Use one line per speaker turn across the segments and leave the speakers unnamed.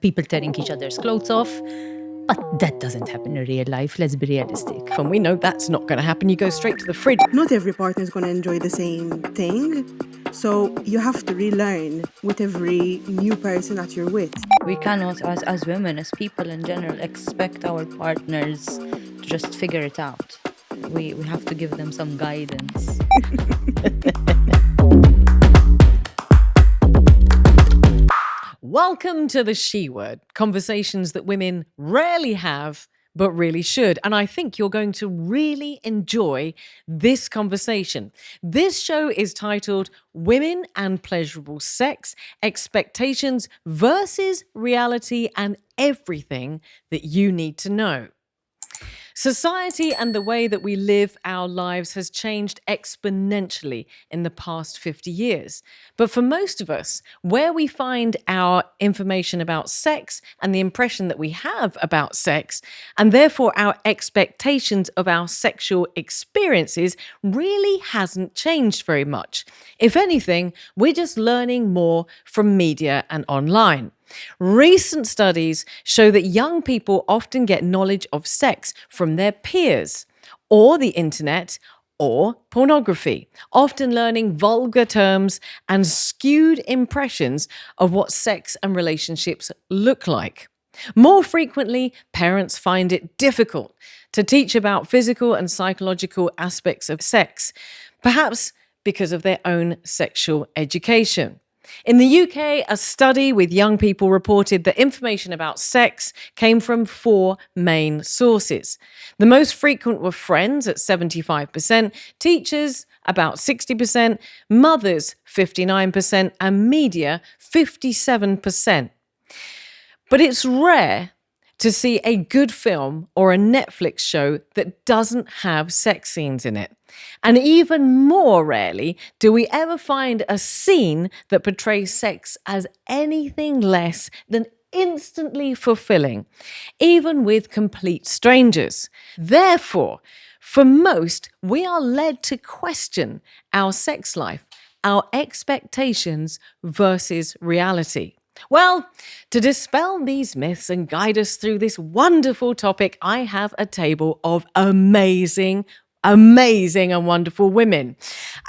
people tearing each other's clothes off. But that doesn't happen in real life. Let's be realistic.
When we know that's not going to happen, you go straight to the fridge.
Not every partner is going to enjoy the same thing. So you have to relearn with every new person that you're with.
We cannot, as women, as people in general, expect our partners to just figure it out. We have to give them some guidance.
Welcome to the She Word, conversations that women rarely have, but really should. And I think you're going to really enjoy this conversation. This show is titled Women and Pleasurable Sex, Expectations versus Reality, and Everything That You Need to Know. Society and the way that we live our lives has changed exponentially in the past 50 years. But for most of us, where we find our information about sex and the impression that we have about sex, and therefore our expectations of our sexual experiences, really hasn't changed very much. If anything, we're just learning more from media and online. Recent studies show that young people often get knowledge of sex from their peers, or the internet, or pornography, often learning vulgar terms and skewed impressions of what sex and relationships look like. More frequently, parents find it difficult to teach about physical and psychological aspects of sex, perhaps because of their own sexual education. In the UK, a study with young people reported that information about sex came from 4 main sources. The most frequent were friends at 75%, teachers about 60%, mothers 59%, and media 57%. But it's rare to see a good film or a Netflix show that doesn't have sex scenes in it. And even more rarely do we ever find a scene that portrays sex as anything less than instantly fulfilling, even with complete strangers. Therefore, for most, we are led to question our sex life, our expectations versus reality. Well, to dispel these myths and guide us through this wonderful topic, I have a table of amazing and wonderful women.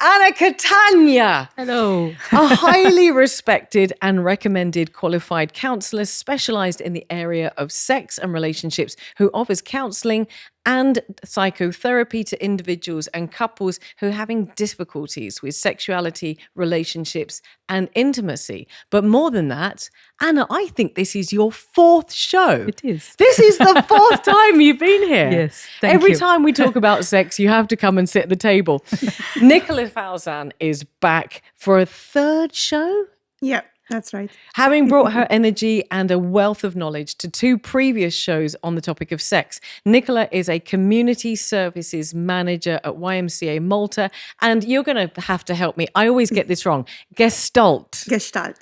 Anna Catania.
Hello.
A highly respected and recommended qualified counsellor specialised in the area of sex and relationships, who offers counselling and psychotherapy to individuals and couples who are having difficulties with sexuality, relationships, and intimacy. But more than that, Anna, I think this is your 4th show.
It is.
This is the 4th time you've been here.
Yes, thank
Every
you.
time we talk about sex, you have to come and sit at the table. Nicola Fauzan is back for a 3rd show.
Yeah, that's right.
Having brought her energy and a wealth of knowledge to 2 previous shows on the topic of sex, Nicola is a community services manager at YMCA Malta, and you're going to have to help me. I always get this wrong. Gestalt.
Gestalt.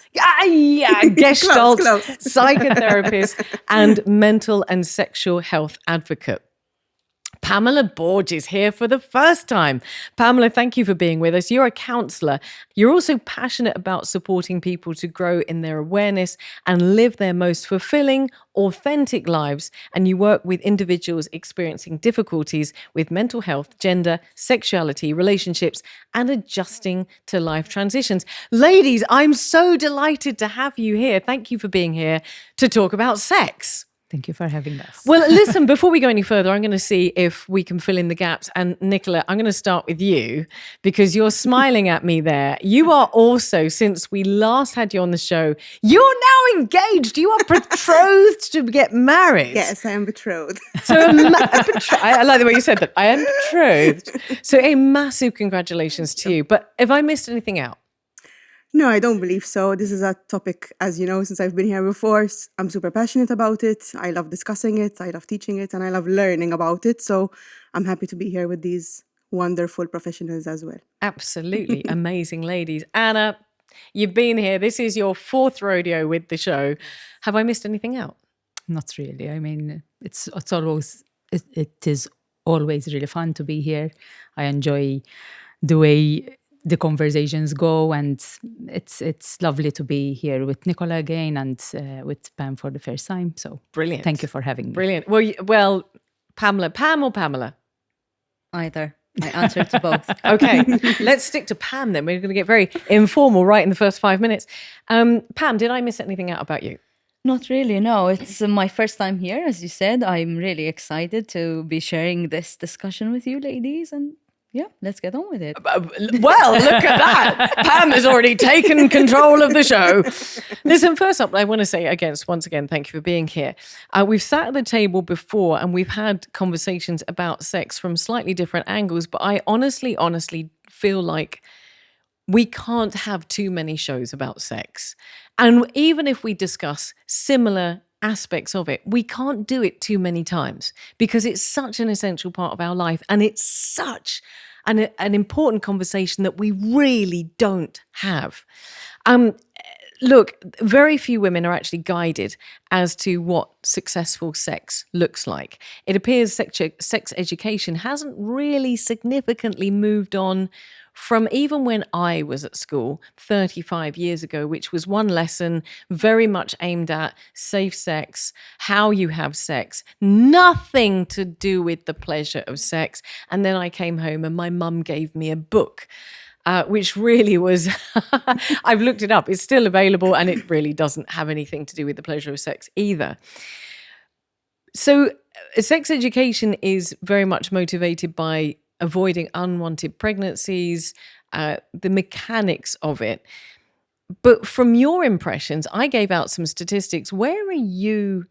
Gestalt,
Close.
psychotherapist, and mental and sexual health advocate. Pamela Borge is here for the first time. Pamela, thank you for being with us. You're a counsellor. You're also passionate about supporting people to grow in their awareness and live their most fulfilling, authentic lives. And you work with individuals experiencing difficulties with mental health, gender, sexuality, relationships, and adjusting to life transitions. Ladies, I'm so delighted to have you here. Thank you for being here to talk about sex.
Thank you for having us.
Well, listen, before we go any further, I'm going to see if we can fill in the gaps. And Nicola, I'm going to start with you because you're smiling at me there. You are also, since we last had you on the show, you're now engaged. You are betrothed to get married.
Yes, I am betrothed.
So I like the way you said that. I am betrothed. So a massive congratulations to you. But have I missed anything out?
No, I don't believe so. This is a topic, as you know, since I've been here before. I'm super passionate about it. I love discussing it. I love teaching it. And I love learning about it. So I'm happy to be here with these wonderful professionals as well.
Absolutely amazing ladies. Anna, you've been here. This is your 4th rodeo with the show. Have I missed anything out?
Not really. I mean, it is always really fun to be here. I enjoy the way the conversations go. And it's lovely to be here with Nicola again and with Pam for the first time. So
Brilliant.
thank you for having me.
Brilliant. Well, Pamela, Pam or Pamela?
Either. I answered to both.
Okay, let's stick to Pam then. We're going to get very informal right in the first 5 minutes. Pam, did I miss anything out about you?
Not really, no. It's my first time here, as you said. I'm really excited to be sharing this discussion with you ladies. And yeah, let's get on with it.
Well, look at that. Pam has already taken control of the show. Listen, first up, I want to say once again, thank you for being here. We've sat at the table before and we've had conversations about sex from slightly different angles, but I honestly feel like we can't have too many shows about sex. And even if we discuss similar aspects of it, we can't do it too many times because it's such an essential part of our life and it's such an important conversation that we really don't have. Look, very few women are actually guided as to what successful sex looks like. It appears sex education hasn't really significantly moved on from even when I was at school 35 years ago, which was one lesson very much aimed at safe sex, how you have sex, nothing to do with the pleasure of sex. And then I came home and my mum gave me a book, which really was, I've looked it up, it's still available and it really doesn't have anything to do with the pleasure of sex either. So sex education is very much motivated by avoiding unwanted pregnancies, the mechanics of it. But from your impressions, I gave out some statistics. Where are you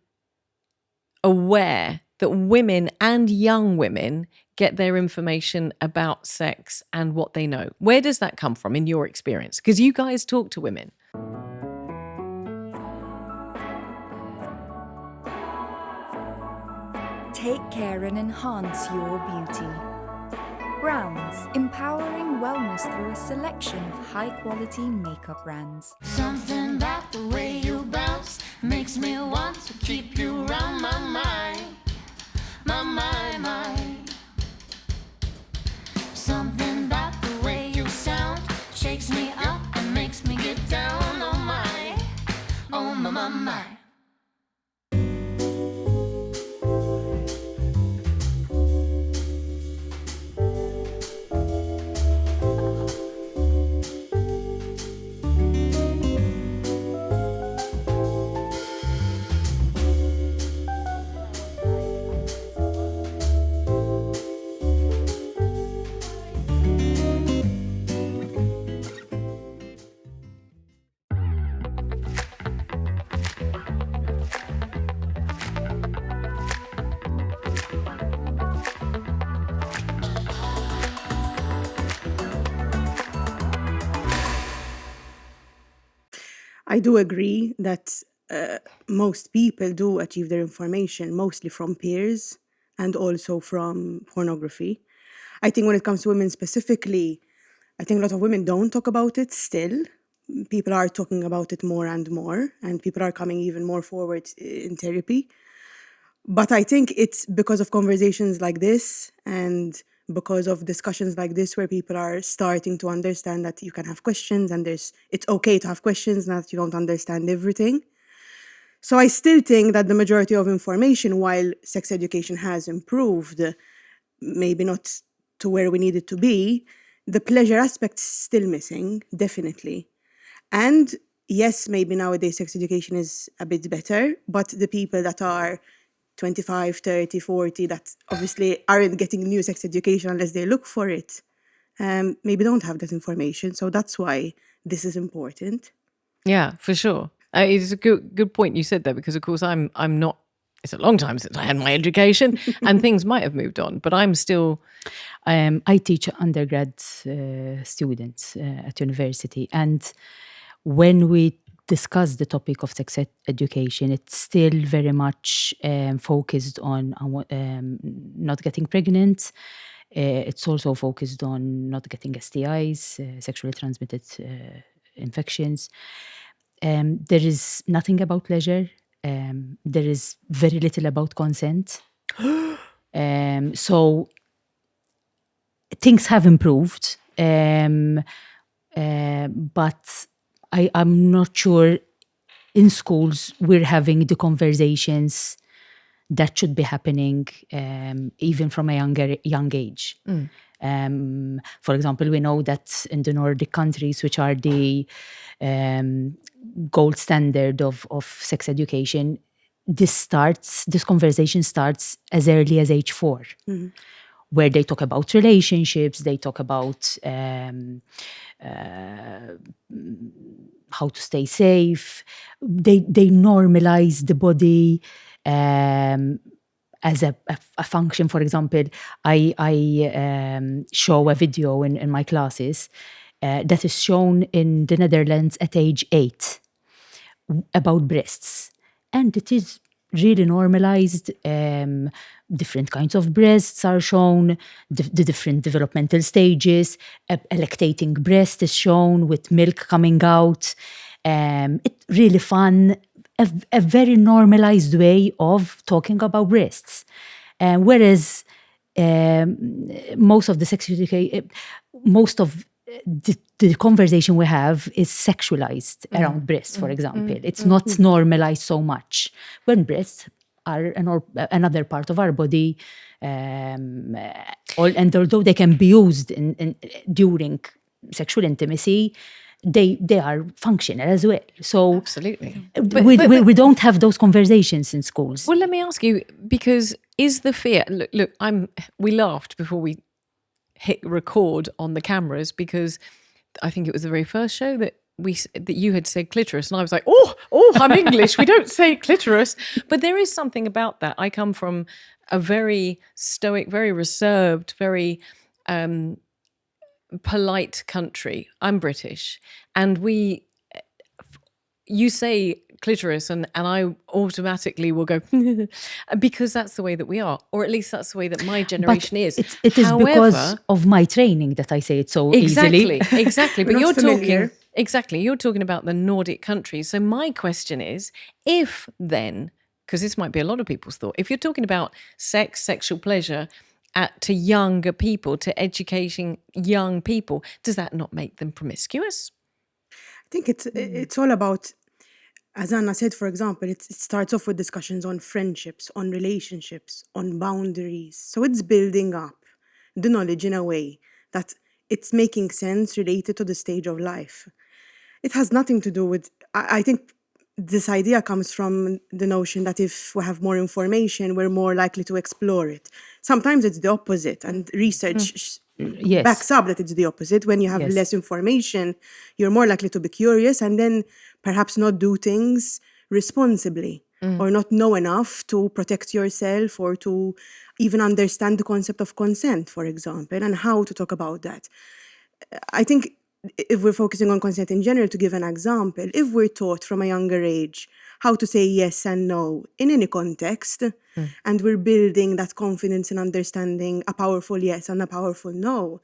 aware that women and young women get their information about sex and what they know? Where does that come from in your experience? Because you guys talk to women.
Take care and enhance your beauty. Browns, empowering wellness through a selection of high-quality makeup brands.
Something about the way you bounce makes me want to keep you around my mind. My mind. Something about the way you sound shakes me up and makes me get down on my my.
I do agree that most people do achieve their information, mostly from peers and also from pornography. I think when it comes to women specifically, I think a lot of women don't talk about it still. People are talking about it more and more, and people are coming even more forward in therapy. But I think it's because of conversations like this and because of discussions like this where people are starting to understand that you can have questions and it's okay to have questions, not that you don't understand everything. So I still think that the majority of information, while sex education has improved, maybe not to where we need it to be, the pleasure aspect is still missing, definitely. And yes, maybe nowadays sex education is a bit better, but the people that are 25, 30, 40, that obviously aren't getting new sex education unless they look for it, maybe don't have that information. So that's why this is important.
Yeah, for sure. It's a good point you said there, because of course I'm not, it's a long time since I had my education and things might have moved on, but I'm still...
I teach undergrad students at university, and when we discuss the topic of sex education, it's still very much focused on not getting pregnant. It's also focused on not getting STIs, sexually transmitted infections. There is nothing about pleasure. There is very little about consent. So things have improved, but I'm not sure in schools we're having the conversations that should be happening even from a young age. For example, we know that in the Nordic countries, which are the gold standard of sex education, this conversation starts as early as age 4, where they talk about relationships, they talk about how to stay safe. They normalize the body as a function. For example, I show a video in my classes that is shown in the Netherlands at age 8 about breasts. And it is really normalized. Different kinds of breasts are shown, the different developmental stages. A lactating breast is shown with milk coming out. It's really fun, a very normalized way of talking about breasts. Whereas most of the sex education, most of the conversation we have is sexualized around breasts, for example. It's not normalized so much when breasts are another part of our body. And although they can be used during sexual intimacy, they are functional as well. So
Absolutely.
we don't have those conversations in schools.
Well, let me ask you, because is the fear? Look, we laughed before we hit record on the cameras, because I think it was the very first show that you had said clitoris, and I was like, oh, I'm English. We don't say clitoris, but there is something about that. I come from a very stoic, very reserved, very polite country. I'm British, and you say clitoris and I automatically will go because that's the way that we are, or at least that's the way that my generation is.
It is because of my training that I say it so easily.
Exactly. But
We're not familiar.
you're talking about the Nordic countries. So my question is, if then, because this might be a lot of people's thought, if you're talking about sex, sexual pleasure to younger people, to educating young people, does that not make them promiscuous?
I think it's all about, as Anna said, for example, it starts off with discussions on friendships, on relationships, on boundaries. So it's building up the knowledge in a way that it's making sense related to the stage of life. It has nothing to do with, I think this idea comes from the notion that if we have more information, we're more likely to explore it. Sometimes it's the opposite, and research backs up that it's the opposite. When you have less information, you're more likely to be curious and then perhaps not do things responsibly or not know enough to protect yourself or to even understand the concept of consent, for example, and how to talk about that. I think if we're focusing on consent in general, to give an example, if we're taught from a younger age how to say yes and no in any context, and we're building that confidence in understanding a powerful yes and a powerful no,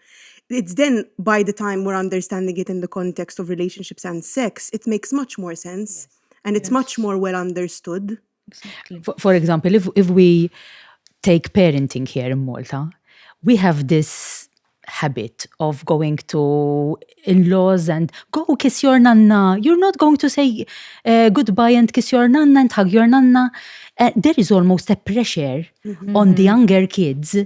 it's then by the time we're understanding it in the context of relationships and sex, it makes much more sense and it's much more well understood.
Exactly.
For example, if we take parenting here in Malta, we have this habit of going to in-laws and go kiss your nana. You're not going to say goodbye and kiss your nana and hug your nana. There is almost a pressure on the younger kids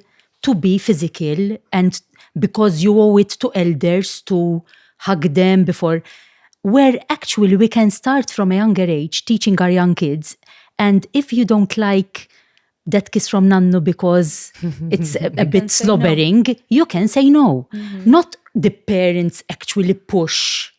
to be physical, and because you owe it to elders to hug them before, where actually we can start from a younger age teaching our young kids. And if you don't like that kiss from Nanno because it's a bit slobbering, you can say no. Not the parents actually push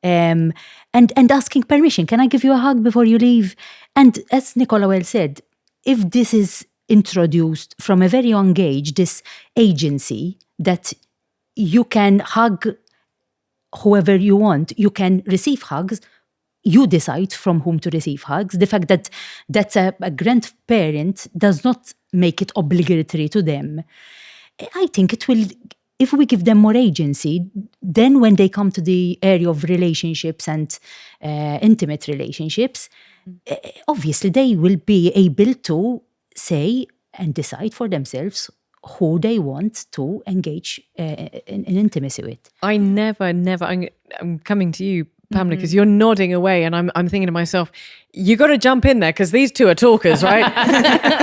and asking permission. Can I give you a hug before you leave? And as Nicola well said, if this is introduced from a very young age, this agency that you can hug whoever you want, you can receive hugs, you decide from whom to receive hugs. The fact that that's a grandparent does not make it obligatory to them. I think it will, if we give them more agency, then when they come to the area of relationships and intimate relationships, obviously they will be able to say and decide for themselves who they want to engage in intimacy with.
I never, I'm coming to you, Pamela, because you're nodding away and I'm thinking to myself, you got to jump in there because these two are talkers, right?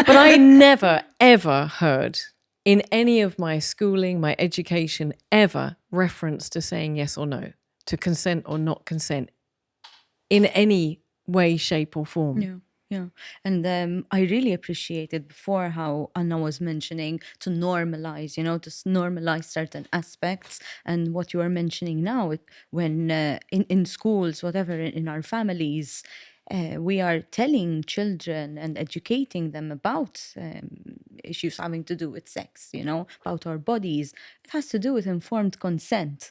But I never, ever heard in any of my schooling, my education, ever reference to saying yes or no, to consent or not consent in any way, shape or form.
Yeah. Yeah. And I really appreciated before how Anna was mentioning to normalize, to normalize certain aspects. And what you are mentioning now, when in schools, whatever, in our families, we are telling children and educating them about issues having to do with sex, about our bodies. It has to do with informed consent.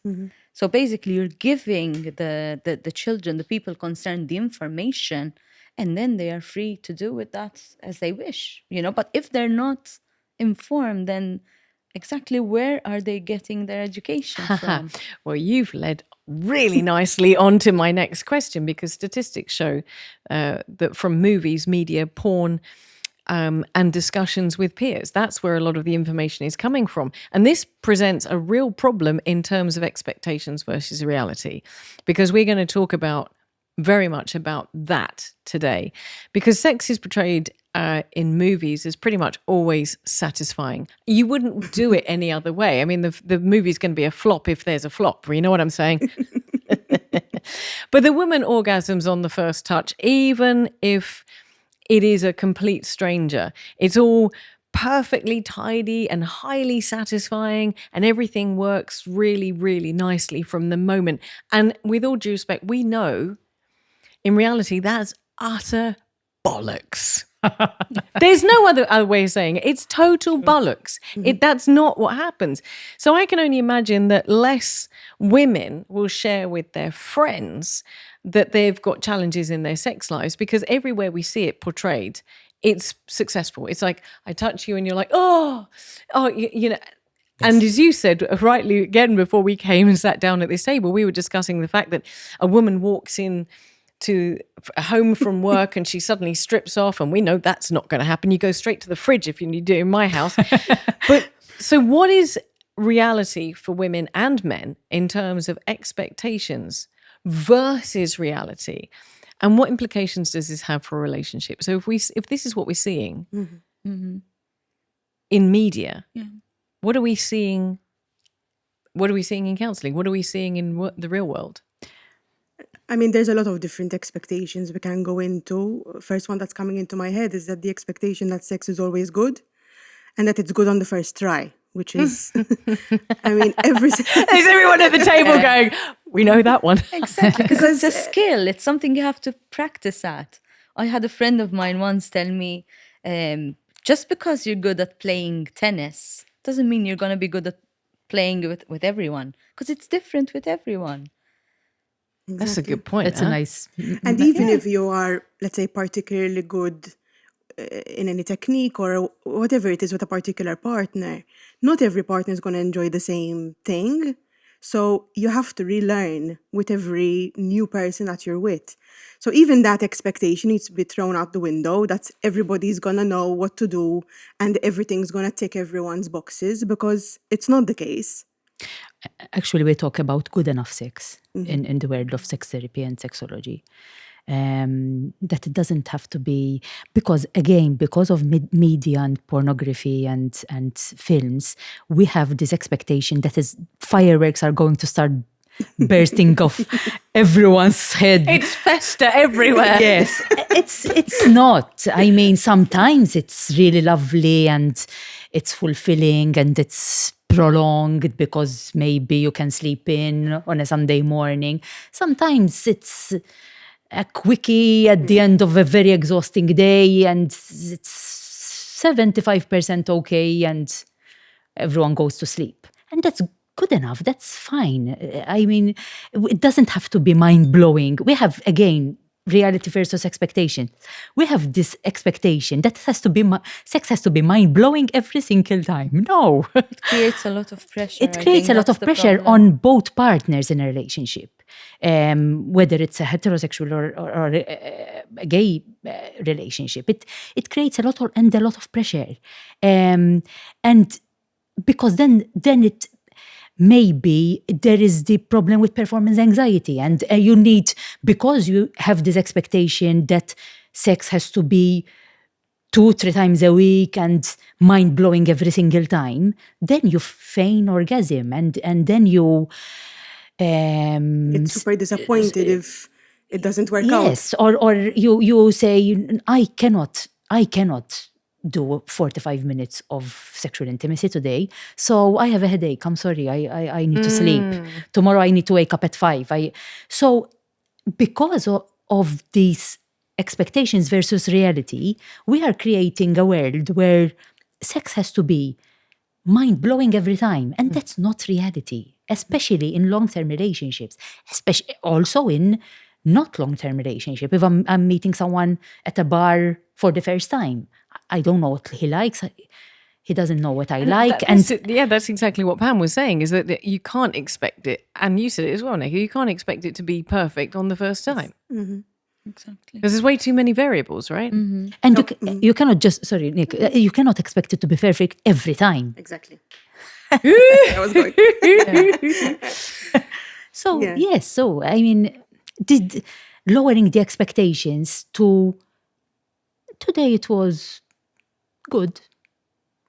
So basically, you're giving the children, the people concerned, the information, and then they are free to do with that as they wish, But if they're not informed, then exactly where are they getting their education from?
Well, you've led really nicely on to my next question, because statistics show that from movies, media, porn, and discussions with peers, that's where a lot of the information is coming from. And this presents a real problem in terms of expectations versus reality, because we're going to talk very much about that today, because sex is portrayed in movies as pretty much always satisfying. You wouldn't do it any other way. I mean, the movie's going to be a flop if there's a flop. You know what I'm saying? But the woman orgasms on the first touch, even if it is a complete stranger. It's all perfectly tidy and highly satisfying, and everything works really, really nicely from the moment. And with all due respect, we know in reality that's utter bollocks. There's no other way of saying it. It's total bollocks. That's not what happens. So I can only imagine that less women will share with their friends that they've got challenges in their sex lives, because everywhere we see it portrayed, it's successful. It's like, I touch you and you're like, oh, you know. And as you said rightly again before we came and sat down at this table, we were discussing the fact that a woman walks in to home from work and she suddenly strips off, and we know that's not going to happen. You go straight to the fridge if you do it in my house. But so what is reality for women and men in terms of expectations versus reality, and what implications does this have for a relationship? So if this is what we're seeing in media, what are we seeing? What are we seeing in counselling? What are we seeing in the real world?
I mean, there's a lot of different expectations we can go into. First one that's coming into my head is that the expectation that sex is always good and that it's good on the first try, which is, I mean, there's
everyone at the table going, we know that one.
Exactly, because it's a skill. It's something you have to practice at. I had a friend of mine once tell me, just because you're good at playing tennis doesn't mean you're going to be good at playing with everyone, because it's different with everyone.
Exactly.
That's a good point.
It's a nice...
And even if you are, let's say, particularly good in any technique or whatever it is with a particular partner, not every partner is going to enjoy the same thing. So you have to relearn with every new person that you're with. So even that expectation needs to be thrown out the window, that everybody's going to know what to do and everything's going to tick everyone's boxes, because it's not the case.
Actually, we talk about good enough sex in the world of sex therapy and sexology. That it doesn't have to be, because of media and pornography and films, we have this expectation that is fireworks are going to start bursting off everyone's head.
It's festa everywhere.
Yes, it's not. I mean, sometimes it's really lovely and it's fulfilling and it's prolonged because maybe you can sleep in on a Sunday morning. Sometimes it's a quickie at the end of a very exhausting day and it's 75% okay and everyone goes to sleep. And that's good enough. That's fine. I mean, it doesn't have to be mind-blowing. We have, again, reality versus expectation. We have this expectation that sex has to be mind-blowing every single time. No.
It creates a lot of pressure.
It creates a lot of pressure on both partners in a relationship, whether it's a heterosexual or a gay relationship. It creates a lot of pressure. And because then it maybe there is the problem with performance anxiety, and you need, because you have this expectation that sex has to be 2-3 times a week and mind-blowing every single time, then you feign orgasm, and then you
Get super disappointed if it doesn't work out.
yes, or you say, I cannot do 45 minutes of sexual intimacy today, so I have a headache, I'm sorry, I need to sleep. Tomorrow I need to wake up at 5. So because of these expectations versus reality, we are creating a world where sex has to be mind-blowing every time, and that's not reality, especially in long-term relationships, especially also in not long-term relationship. If I'm meeting someone at a bar for the first time, I don't know what he likes, he doesn't know what I like,
That's exactly what Pam was saying, is that you can't expect it, and you said it as well, Nick, you can't expect it to be perfect on the first time.
Exactly.
Because there's way too many variables, right?
and you cannot just, sorry Nick, you cannot expect it to be perfect every time.
Exactly. That was good.
So
Yeah.
yes, so I mean, lowering the expectations to today, it was good.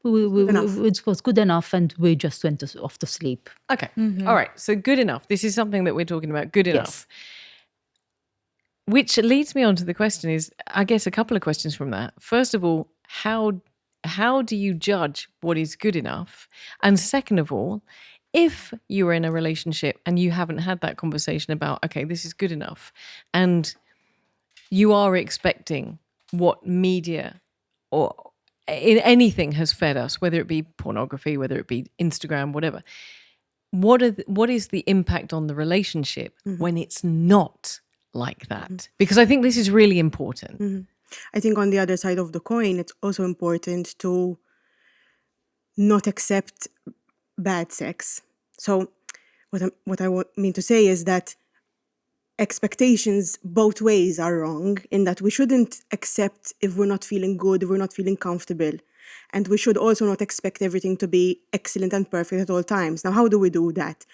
It was good enough, and we just went off to sleep.
Okay. All right. So good enough. This is something that we're talking about. Good enough. Which leads me on to the question is, I guess, a couple of questions from that. First of all, how do you judge what is good enough? And second of all, if you're in a relationship and you haven't had that conversation about, okay, this is good enough, and you are expecting what media or in anything has fed us, whether it be pornography, whether it be Instagram, whatever, what is the impact on the relationship when it's not like that? Because I think this is really important.
I think on the other side of the coin, it's also important to not accept bad sex. So what I mean to say is that expectations both ways are wrong, in that we shouldn't accept if we're not feeling good, if we're not feeling comfortable. And we should also not expect everything to be excellent and perfect at all times. Now, how do we do that?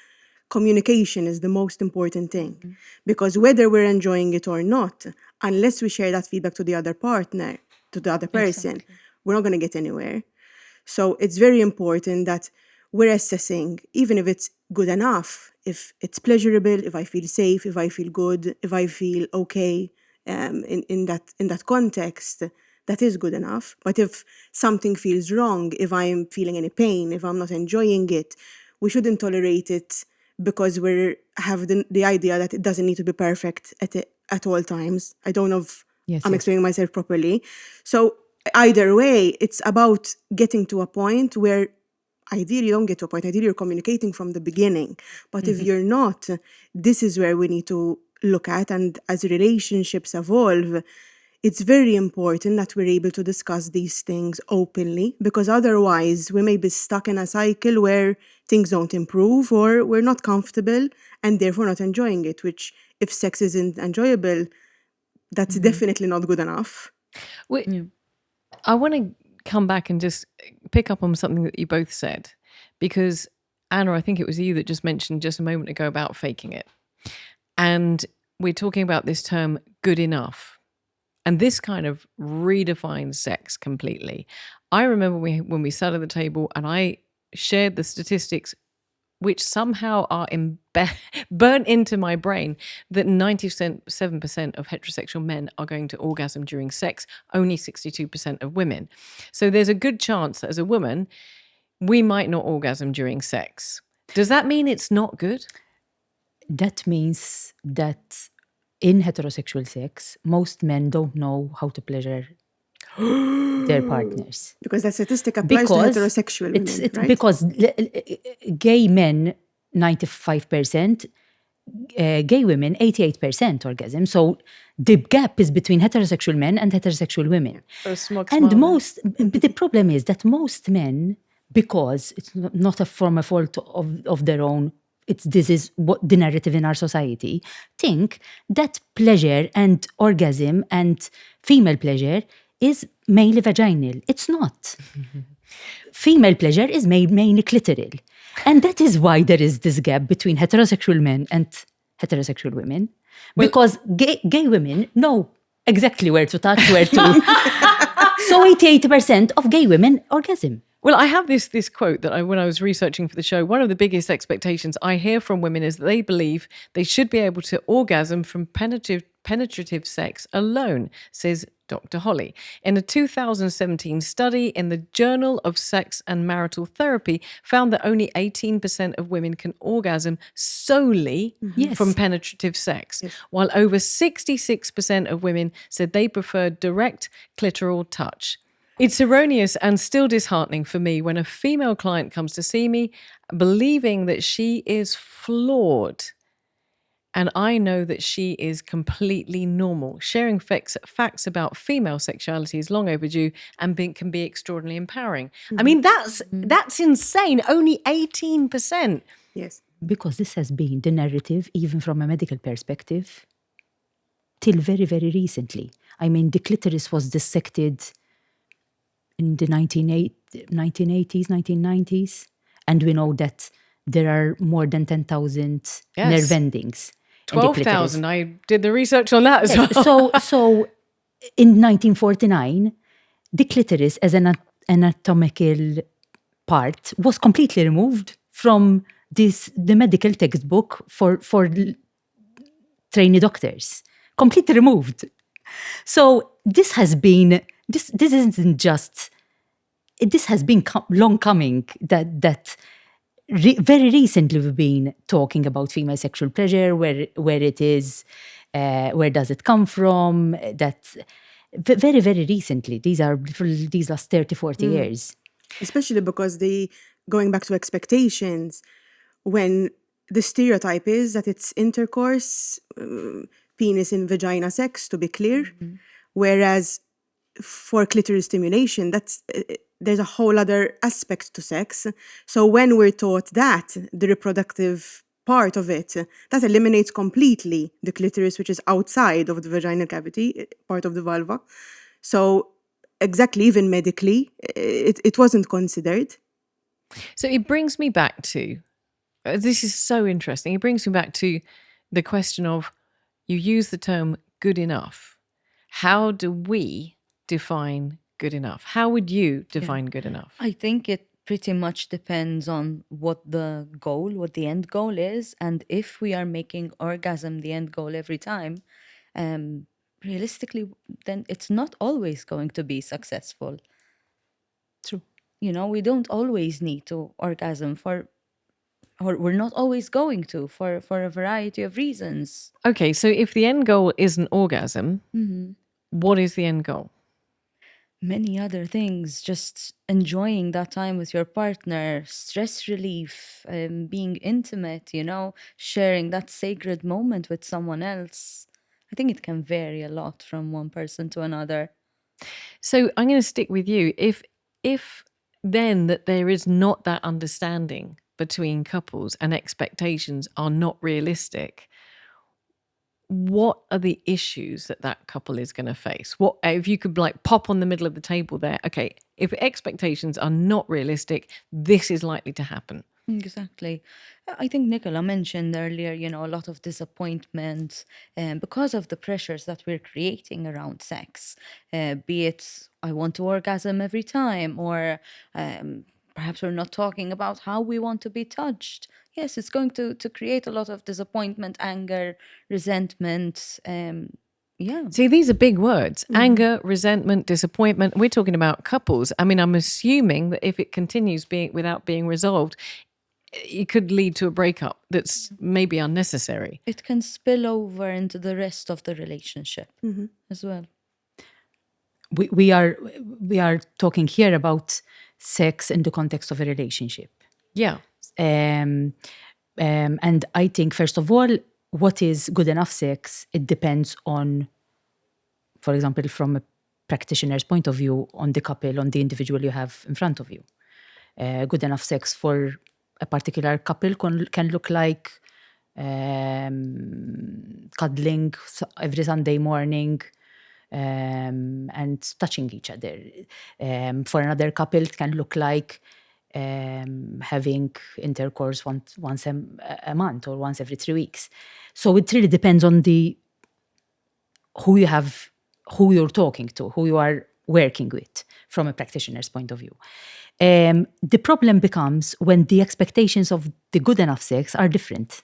Communication is the most important thing, because whether we're enjoying it or not, unless we share that feedback to the other partner, to the other person, we're not going to get anywhere. So it's very important that we're assessing, even if it's good enough, if it's pleasurable, if I feel safe, if I feel good, if I feel okay in that context, that is good enough. But if something feels wrong, if I'm feeling any pain, if I'm not enjoying it, we shouldn't tolerate it because we have the idea that it doesn't need to be perfect at all times. I don't know if I'm explaining myself properly. So either way, it's about getting to a point where ideally you don't get to a point. Ideally you're communicating from the beginning. But if you're not, this is where we need to look at. And as relationships evolve, it's very important that we're able to discuss these things openly, because otherwise we may be stuck in a cycle where things don't improve or we're not comfortable and therefore not enjoying it, which if sex isn't enjoyable, that's definitely not good enough.
I want to come back and just pick up on something that you both said, because Anna, I think it was you that just mentioned just a moment ago about faking it. And we're talking about this term good enough. And this kind of redefines sex completely. I remember when we sat at the table and I shared the statistics, which somehow are burnt into my brain, that 97% of heterosexual men are going to orgasm during sex, only 62% of women. So there's a good chance that as a woman, we might not orgasm during sex. Does that mean it's not good?
That means that in heterosexual sex, most men don't know how to pleasure their partners.
Because that statistic applies to heterosexual women, right?
Because gay men, 95%, gay women, 88% orgasm. So the gap is between heterosexual men and heterosexual women. And the problem is that most men, because it's not from a fault of their own, this is what the narrative in our society, think that pleasure and orgasm and female pleasure is mainly vaginal. It's not. female pleasure is mainly clitoral. And that is why there is this gap between heterosexual men and heterosexual women. Because gay women know exactly where to touch, where to. So 88% of gay women orgasm.
Well, I have this quote that when I was researching for the show, one of the biggest expectations I hear from women is that they believe they should be able to orgasm from penetrative sex alone, says Dr. Holly. In a 2017 study in the Journal of Sex and Marital Therapy, found that only 18% of women can orgasm solely from penetrative sex, while over 66% of women said they preferred direct clitoral touch. It's erroneous and still disheartening for me when a female client comes to see me believing that she is flawed. And I know that she is completely normal. Sharing facts about female sexuality is long overdue and can be extraordinarily empowering. I mean, that's insane. Only 18%.
Yes.
Because this has been the narrative, even from a medical perspective, till very, very recently. I mean, the clitoris was dissected in the 1980s, 1990s. And we know that there are more than 10,000 nerve endings.
12,000. I did the research on that as well.
So in 1949, the clitoris as an anatomical part was completely removed from the medical textbook for trainee doctors. Completely removed. So this has been, this isn't just, this has been long coming that very recently we've been talking about female sexual pleasure, where it is, where does it come from, that's very, very recently. These last 30, 40 years.
Especially because going back to expectations, when the stereotype is that it's intercourse, penis in vagina sex, to be clear, whereas for clitoris stimulation, there's a whole other aspect to sex. So when we're taught that, the reproductive part of it, that eliminates completely the clitoris, which is outside of the vaginal cavity, part of the vulva. So exactly, even medically, it wasn't considered.
So it brings me back to, this is so interesting, it brings me back to the question of, you use the term good enough. How do we define good enough? How would you define good enough?
I think it pretty much depends on what the end goal is. And if we are making orgasm the end goal every time, realistically, then it's not always going to be successful.
True.
We don't always need to orgasm or we're not always going to for a variety of reasons.
Okay, so if the end goal isn't orgasm, what is the end goal?
Many other things, just enjoying that time with your partner, stress relief, being intimate, sharing that sacred moment with someone else. I think it can vary a lot from one person to another.
So I'm going to stick with you. If then that there is not that understanding between couples and expectations are not realistic, what are the issues that couple is going to face? What if you could pop on the middle of the table there? Okay, if expectations are not realistic, this is likely to happen.
Exactly. I think Nicola mentioned earlier, a lot of disappointment because of the pressures that we're creating around sex, be it I want to orgasm every time, or perhaps we're not talking about how we want to be touched. Yes, it's going to create a lot of disappointment, anger, resentment. Yeah.
See, these are big words. Anger, resentment, disappointment. We're talking about couples. I mean, I'm assuming that if it continues without being resolved, it could lead to a breakup that's maybe unnecessary.
It can spill over into the rest of the relationship as well.
We are talking here about sex in the context of a relationship.
Yeah.
And I think, first of all, what is good enough sex, it depends on, for example, from a practitioner's point of view, on the couple, on the individual you have in front of you. Good enough sex for a particular couple can look like cuddling every Sunday morning, and touching each other. For another couple, it can look like having intercourse once a month or once every 3 weeks. So it really depends on who you're talking to, who you are working with from a practitioner's point of view. The problem becomes when the expectations of the good enough sex are different.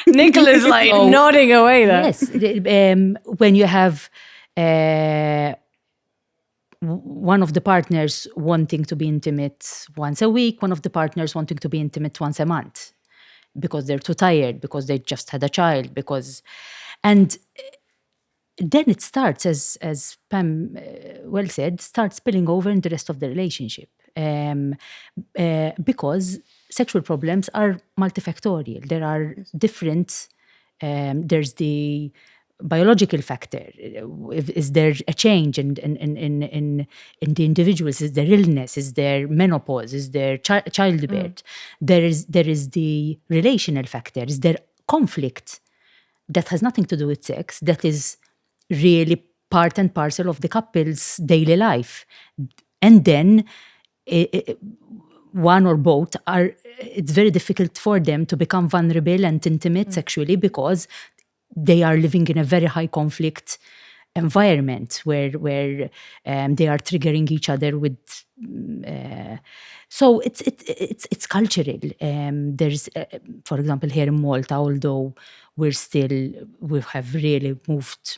Nicola's like nodding away there.
Yes, when you have one of the partners wanting to be intimate once a week, one of the partners wanting to be intimate once a month, because they're too tired, because they just had a child, and then it starts, as Pam well said, starts spilling over in the rest of the relationship. Because sexual problems are multifactorial. There are different, there's the biological factor. Is there a change in the individuals? Is there illness? Is there menopause? Is there childbirth? There is the relational factor. Is there conflict that has nothing to do with sex, that is really part and parcel of the couple's daily life? And then one or both it's very difficult for them to become vulnerable and intimate sexually, because they are living in a very high conflict environment where they are triggering each other with. So it's cultural. There's, for example, here in Malta, although we have really moved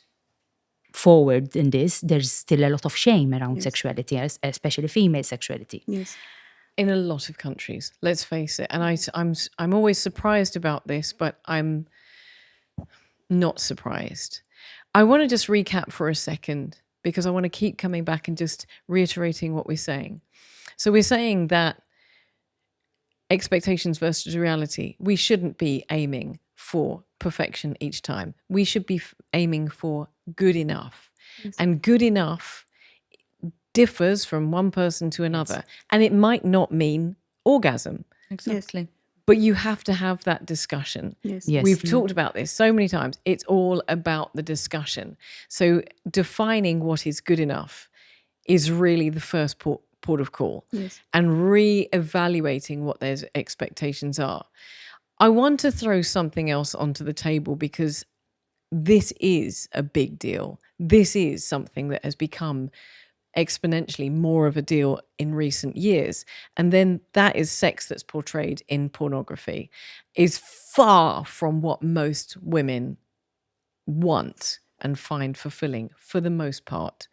forward in this, there's still a lot of shame around sexuality, especially female sexuality.
Yes.
In a lot of countries, let's face it. And I'm always surprised about this, but I'm not surprised. I want to just recap for a second, because I want to keep coming back and just reiterating what we're saying. So we're saying that expectations versus reality, we shouldn't be aiming for perfection each time. We should be aiming for good enough. Yes. And good enough differs from one person to another. Yes. And it might not mean orgasm.
Exactly.
Yes.
But you have to have that discussion.
Yes.
Yes.
We've talked about this so many times. It's all about the discussion. So defining what is good enough is really the first port of call.
Yes.
And re-evaluating what their expectations are. I want to throw something else onto the table, because this is a big deal. This is something that has become exponentially more of a deal in recent years. And then that is sex that's portrayed in pornography is far from what most women want and find fulfilling, for the most part.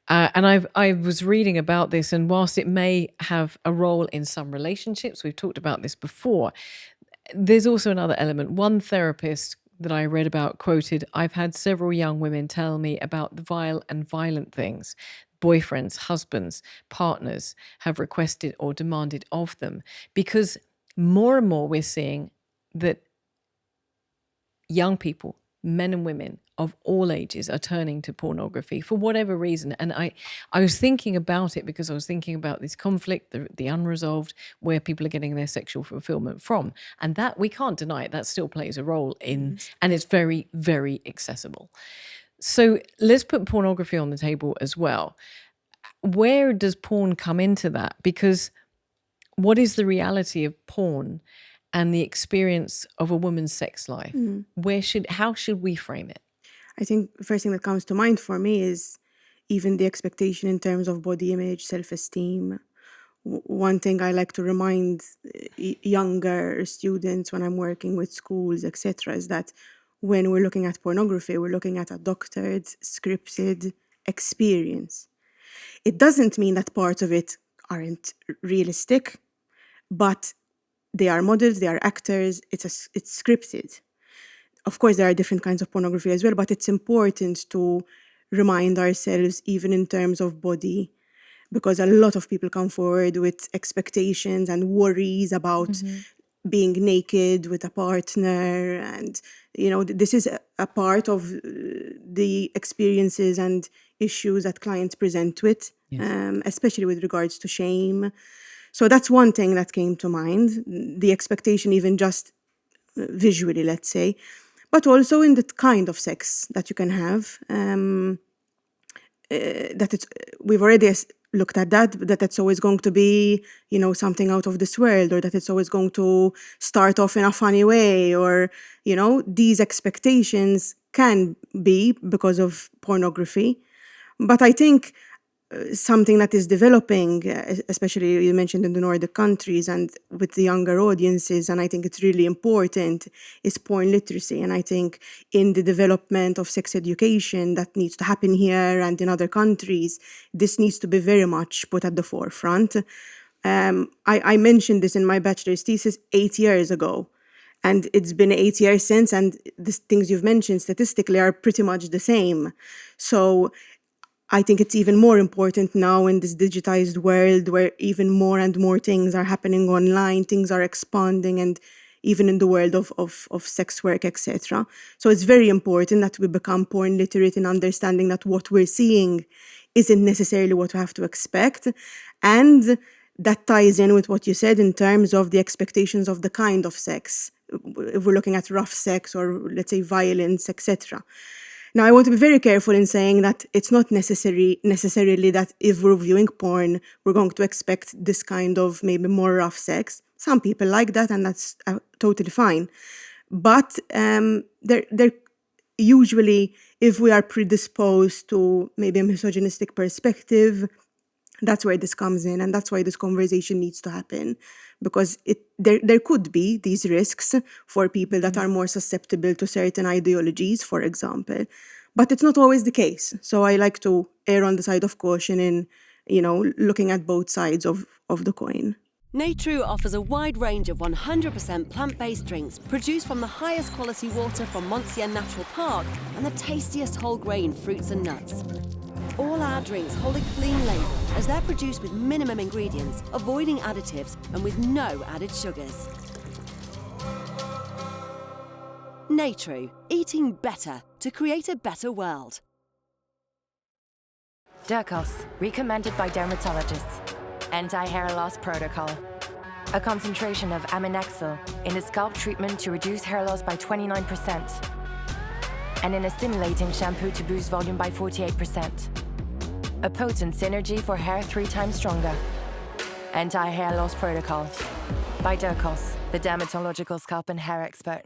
And I was reading about this, and whilst it may have a role in some relationships, we've talked about this before, there's also another element. One therapist that I read about quoted, "I've had several young women tell me about the vile and violent things boyfriends, husbands, partners have requested or demanded of them," because more and more we're seeing that young people, men and women of all ages, are turning to pornography for whatever reason. And I was thinking about it because I was thinking about this conflict, the unresolved, where people are getting their sexual fulfillment from. And that, we can't deny it, that still plays a role in, and it's very, very accessible. So let's put pornography on the table as well. Where does porn come into that? Because what is the reality of porn and the experience of a woman's sex life? How should we frame it?
I think the first thing that comes to mind for me is even the expectation in terms of body image, self-esteem. One thing I like to remind younger students when I'm working with schools, etc., is that when we're looking at pornography, we're looking at a doctored, scripted experience. It doesn't mean that parts of it aren't realistic, but they are models, they are actors, it's scripted. Of course, there are different kinds of pornography as well, but it's important to remind ourselves, even in terms of body, because a lot of people come forward with expectations and worries about being naked with a partner. And, this is a part of the experiences and issues that clients present with, especially with regards to shame. So that's one thing that came to mind, the expectation, even just visually, let's say. but also in the kind of sex that you can have. That it's we've already looked at that it's always going to be, something out of this world, or that it's always going to start off in a funny way, or these expectations can be because of pornography. But I think something that is developing, especially you mentioned in the Nordic countries and with the younger audiences, and I think it's really important, is porn literacy. And I think in the development of sex education that needs to happen here and in other countries, this needs to be very much put at the forefront. I mentioned this in my bachelor's thesis 8 years ago. And it's been 8 years since, and the things you've mentioned statistically are pretty much the same. So I think it's even more important now in this digitized world where even more and more things are happening online, things are expanding, and even in the world of sex work, etc. So it's very important that we become porn literate in understanding that what we're seeing isn't necessarily what we have to expect. And that ties in with what you said in terms of the expectations of the kind of sex, if we're looking at rough sex or, let's say, violence, etc. Now, I want to be very careful in saying that it's not necessarily that if we're viewing porn, we're going to expect this kind of maybe more rough sex. Some people like that, and that's totally fine. But they're usually, if we are predisposed to maybe a misogynistic perspective, that's where this comes in, and that's why this conversation needs to happen, because there could be these risks for people that are more susceptible to certain ideologies, for example, but it's not always the case. So I like to err on the side of caution in, looking at both sides of the coin.
Natru offers a wide range of 100% plant-based drinks produced from the highest quality water from Monsieur Natural Park and the tastiest whole grain fruits and nuts. All our drinks hold a clean label as they're produced with minimum ingredients, avoiding additives and with no added sugars. Natru, eating better to create a better world.
Dercos, recommended by dermatologists. Anti-hair loss protocol. A concentration of aminexil in a scalp treatment to reduce hair loss by 29%. And in a stimulating shampoo to boost volume by 48%. A potent synergy for hair 3 times stronger. Anti-hair loss protocol. By Dercos, the dermatological scalp and hair expert.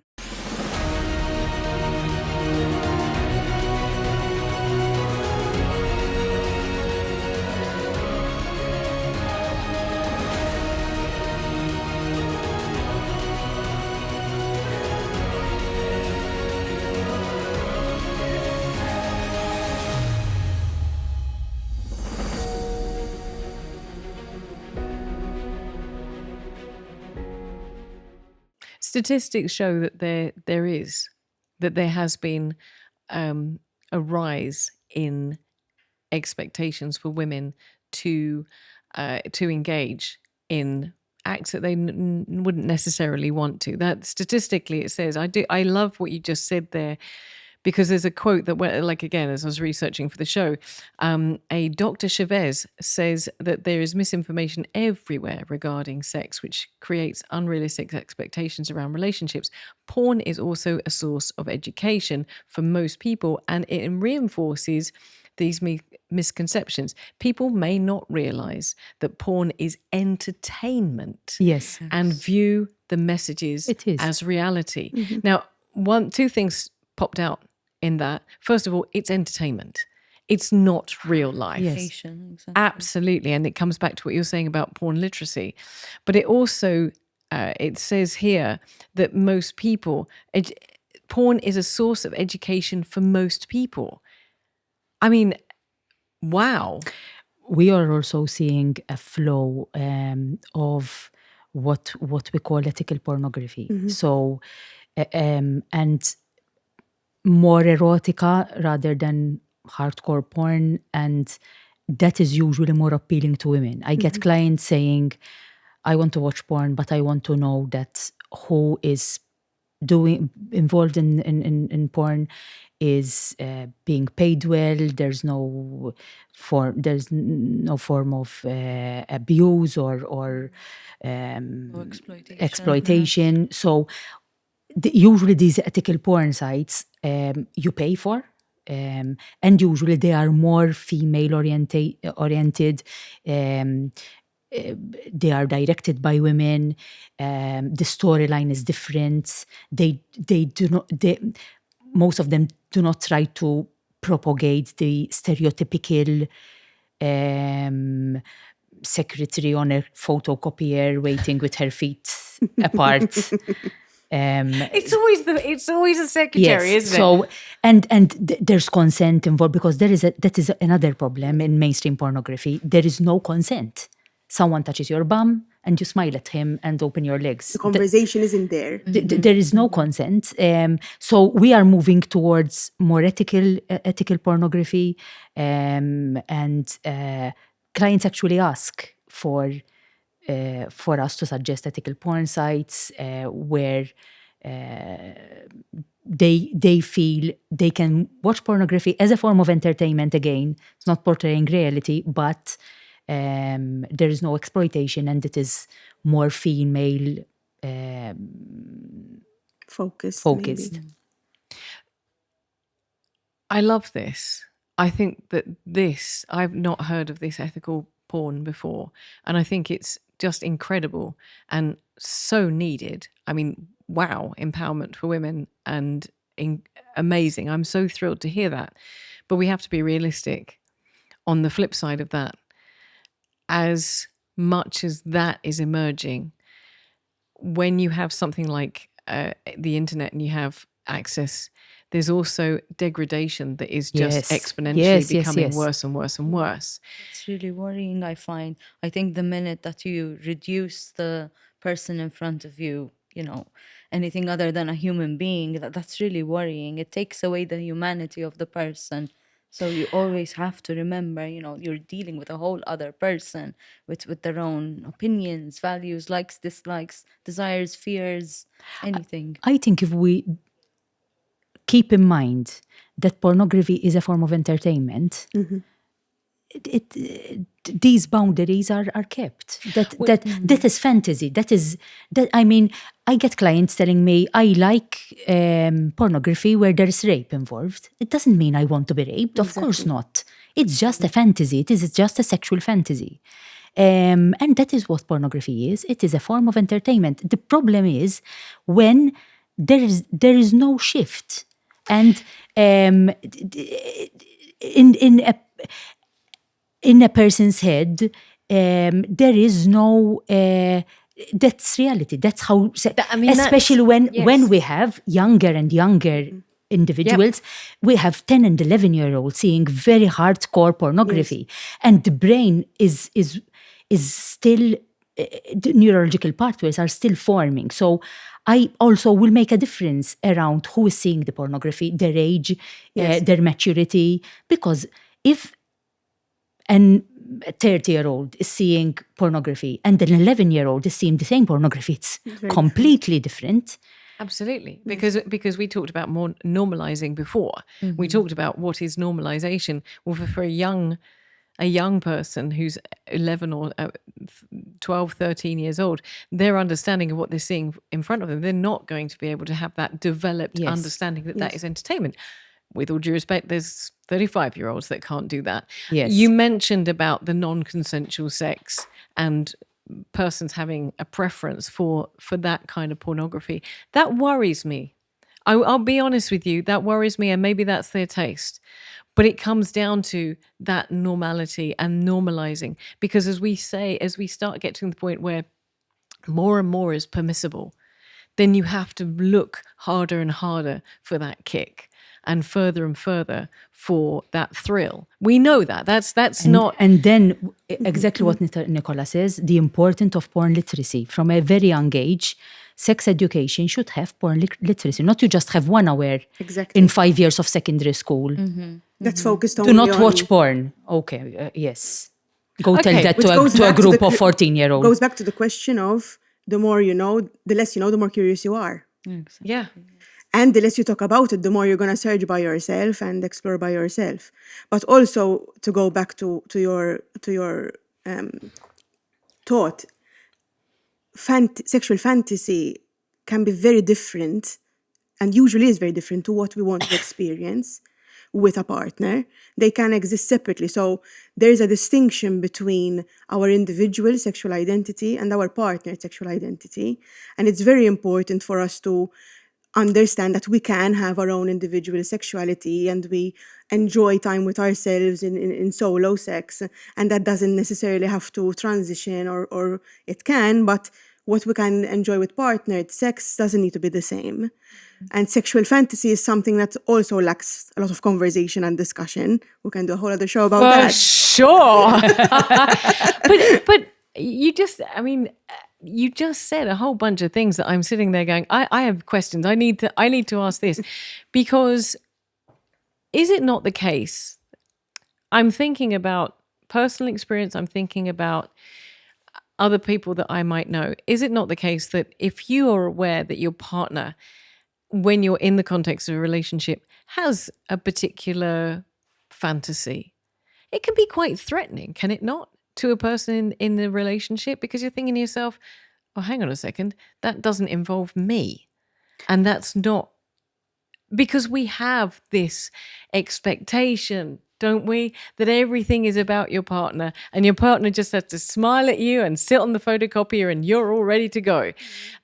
Statistics show that there has been a rise in expectations for women to engage in acts that they wouldn't necessarily want to. That statistically, it says, I love what you just said there, because there's a quote that went, like, again, as I was researching for the show, a Dr. Chavez says that there is misinformation everywhere regarding sex, which creates unrealistic expectations around relationships. Porn is also a source of education for most people, and it reinforces these misconceptions. People may not realize that porn is entertainment.
Yes.
And view the messages as reality. Mm-hmm. Now, 2 things popped out in that. First of all, it's entertainment. It's not real life.
Yes.
Exactly.
Absolutely. And it comes back to what you're saying about porn literacy. But it also, it says here that most people, porn is a source of education for most people. I mean, wow.
We are also seeing a flow of what we call ethical pornography. Mm-hmm. So, and more erotica rather than hardcore porn, and that is usually more appealing to women. I get clients saying, I want to watch porn, but I want to know that who is involved in porn is being paid well. There's no form of abuse or exploitation. So usually these ethical porn sites you pay for, and usually they are more female oriented. They are directed by women. The storyline is different. They do not. Most of them do not try to propagate the stereotypical secretary on a photocopier waiting with her feet apart.
It's always a secretary,
Yes.
isn't
So
it?
and there's consent involved, because that is another problem in mainstream pornography. There is no consent. Someone touches your bum and you smile at him and open your legs.
The conversation isn't there.
There is no consent. So we are moving towards more ethical pornography, and clients actually ask for us to suggest ethical porn sites where they feel they can watch pornography as a form of entertainment. Again, it's not portraying reality, but there is no exploitation, and it is more female
Focused.
focused.
Maybe.
I love this. I think that I've not heard of this ethical porn before. And I think it's just incredible and so needed. I mean, wow, empowerment for women and amazing. I'm so thrilled to hear that. But we have to be realistic. On the flip side of that, as much as that is emerging, when you have something like the internet and you have access, there's also degradation that is just exponentially becoming worse and worse and worse.
It's really worrying, I find. I think the minute that you reduce the person in front of you, anything other than a human being, that's really worrying. It takes away the humanity of the person. So you always have to remember, you're dealing with a whole other person with their own opinions, values, likes, dislikes, desires, fears, anything.
I think if we keep in mind that pornography is a form of entertainment, these boundaries are kept. That is fantasy. I mean, I get clients telling me I like pornography where there's rape involved. It doesn't mean I want to be raped. Of course not. It's just a fantasy. It is just a sexual fantasy. And that is what pornography is. It is a form of entertainment. The problem is when there is no shift. And in a person's head, there is no. That's reality. That's how. Especially when we have younger and younger individuals, we have 10 and 11-year-olds seeing very hardcore pornography, and the brain is still. The neurological pathways are still forming. So I also will make a difference around who is seeing the pornography, their age, their maturity, because if a 30-year-old is seeing pornography and an 11-year-old is seeing the same pornography, it's completely different.
Absolutely, because we talked about more normalizing before. We talked about what is normalization. Well, for a young person who's 11 or 12, 13 years old, their understanding of what they're seeing in front of them, they're not going to be able to have that developed understanding that is entertainment. With all due respect, there's 35-year-olds that can't do that.
Yes.
You mentioned about the non-consensual sex and persons having a preference for that kind of pornography. That worries me. I'll be honest with you, that worries me, and maybe that's their taste. But it comes down to that normality and normalizing, because as we start getting to the point where more and more is permissible, then you have to look harder and harder for that kick and further for that thrill. We know that. That's not...
And then exactly what Nicola says, the importance of porn literacy. From a very young age, sex education should have porn literacy, not to just have 1 hour in 5 years of secondary school.
That's focused on.
Do not watch porn. Okay, yes. Go tell that to a group of 14-year-olds.
Goes back to the question of the more you know, the less you know, the more curious you are.
Exactly.
Yeah.
And the less you talk about it, the more you're going to search by yourself and explore by yourself. But also, to go back to your thought, sexual fantasy can be very different and usually is very different to what we want to experience with a partner. They can exist separately. So there's a distinction between our individual sexual identity and our partner's sexual identity. And it's very important for us to understand that we can have our own individual sexuality and we enjoy time with ourselves in solo sex. And that doesn't necessarily have to transition, or it can, but what we can enjoy with partnered sex doesn't need to be the same. And sexual fantasy is something that also lacks a lot of conversation and discussion. We can do a whole other show about
For
that.
sure. but you just, I mean, you just said a whole bunch of things that I'm sitting there going, I have questions. I need to ask this, because is it not the case? I'm thinking about personal experience. I'm thinking about other people that I might know. Is it not the case that if you are aware that your partner, when you're in the context of a relationship, has a particular fantasy, it can be quite threatening, can it not, to a person in the relationship? Because you're thinking to yourself, oh, hang on a second, that doesn't involve me. And that's not, because we have this expectation, don't we, that everything is about your partner, and your partner just has to smile at you and sit on the photocopier and you're all ready to go.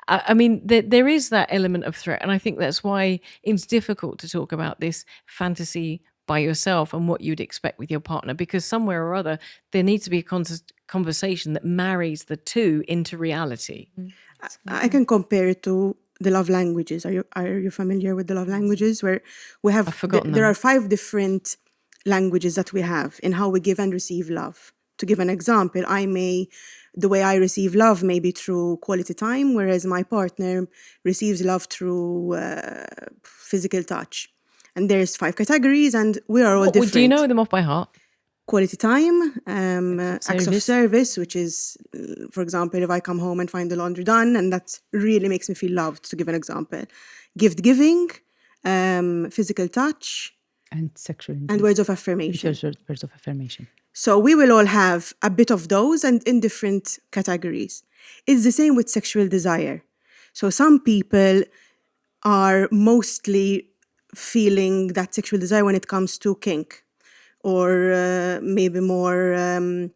I mean, there is that element of threat. And I think that's why it's difficult to talk about this fantasy by yourself and what you'd expect with your partner, because somewhere or other, there needs to be a conversation that marries the two into reality.
I can compare it to the love languages. Are you familiar with the love languages? Where we have,
I've forgotten
there
them.
are 5 different languages that we have in how we give and receive love. To give an example, the way I receive love may be through quality time, whereas my partner receives love through physical touch. And there's 5 categories, and we are all different.
Do you know them off by heart?
Quality time, acts of service, which is, for example, if I come home and find the laundry done, and that really makes me feel loved, to give an example. Gift giving, physical touch,
And sexual
and words of affirmation.
Words of affirmation.
So we will all have a bit of those, and in different categories. It's the same with sexual desire. So some people are mostly feeling that sexual desire when it comes to kink, or maybe more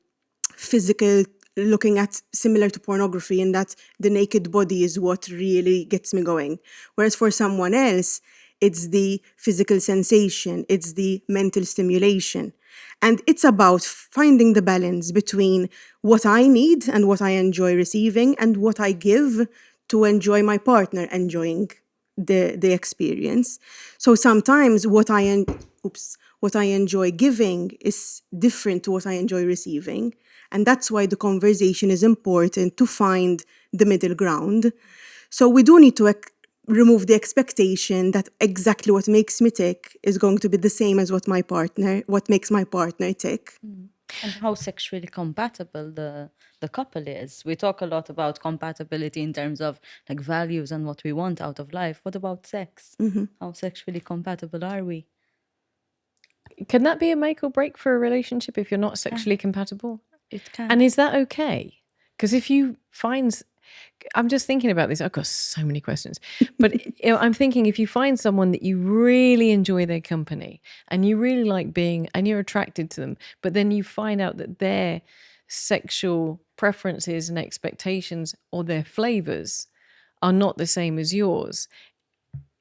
physical, looking at similar to pornography, in that the naked body is what really gets me going. Whereas for someone else, it's the physical sensation, it's the mental stimulation. And it's about finding the balance between what I need and what I enjoy receiving, and what I give to enjoy my partner enjoying the experience. So sometimes what I enjoy giving is different to what I enjoy receiving. And that's why the conversation is important, to find the middle ground. So we do need to remove the expectation that exactly what makes me tick is going to be the same as what makes my partner tick.
And how sexually compatible the couple is. We talk a lot about compatibility in terms of like values and what we want out of life. What about sex? How sexually compatible are we?
Can that be a make or break for a relationship if you're not sexually compatible?
It can.
And is that okay? Because if you find, I'm just thinking about this, I've got so many questions, but I'm thinking, if you find someone that you really enjoy their company and you really like being, and you're attracted to them, but then you find out that their sexual preferences and expectations or their flavors are not the same as yours,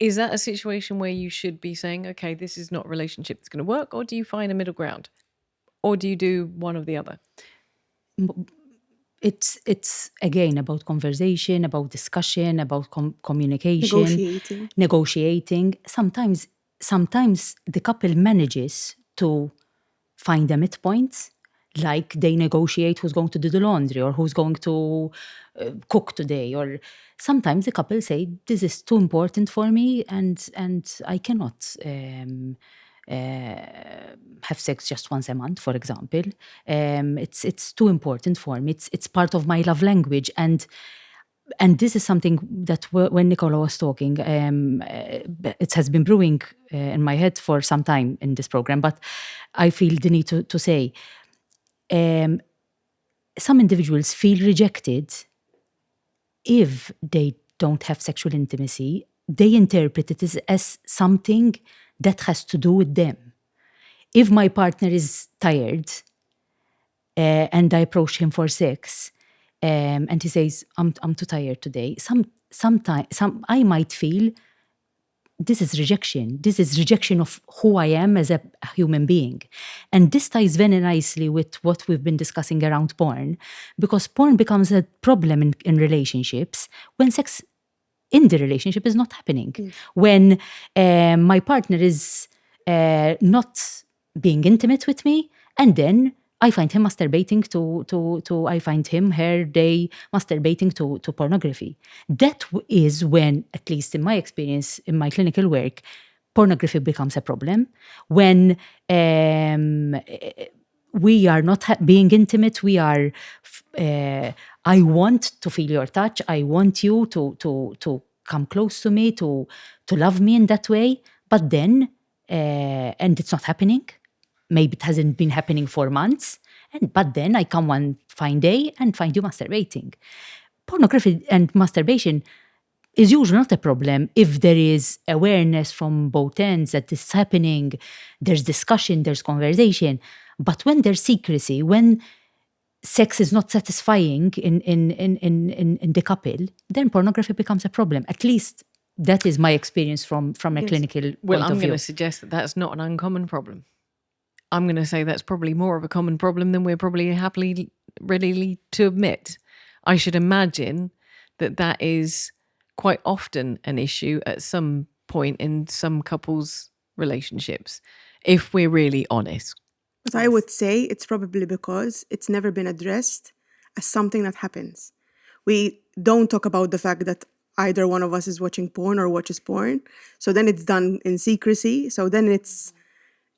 is that a situation where you should be saying, okay, this is not a relationship that's going to work? Or do you find a middle ground? Or do you do one or the other?
It's again about conversation, about discussion, about communication, negotiating. Sometimes the couple manages to find a midpoint, like they negotiate who's going to do the laundry or who's going to cook today. Or sometimes the couple say, this is too important for me, and I cannot have sex just once a month, for example. It's too important for me. It's part of my love language, and this is something that when Nicola was talking, it has been brewing in my head for some time in this program. But I feel the need to say, some individuals feel rejected if they don't have sexual intimacy they interpret it as something that has to do with them. If my partner is tired and I approach him for sex and he says, I'm too tired today, sometimes I might feel this is rejection. This is rejection of who I am as a human being. And this ties very nicely with what we've been discussing around porn, because porn becomes a problem in relationships when sex in the relationship is not happening. When my partner is not being intimate with me, and then I find him masturbating I find they masturbating to pornography. That is when, at least in my experience, in my clinical work, pornography becomes a problem. When we are not being intimate, we are, I want to feel your touch, I want you to come close to me, to love me in that way, but then, and it's not happening. Maybe it hasn't been happening for months, but then I come one fine day and find you masturbating. Pornography and masturbation is usually not a problem if there is awareness from both ends that this is happening, there's discussion, there's conversation. But when there's secrecy, when sex is not satisfying in the couple, then pornography becomes a problem. At least that is my experience from a clinical point of view.
Well, I'm going to suggest that that's not an uncommon problem. I'm going to say that's probably more of a common problem than we're probably happily ready to admit. I should imagine that is quite often an issue at some point in some couples' relationships, if we're really honest.
But I would say it's probably because it's never been addressed as something that happens. We don't talk about the fact that either one of us is watching porn or watches porn. So then it's done in secrecy. So then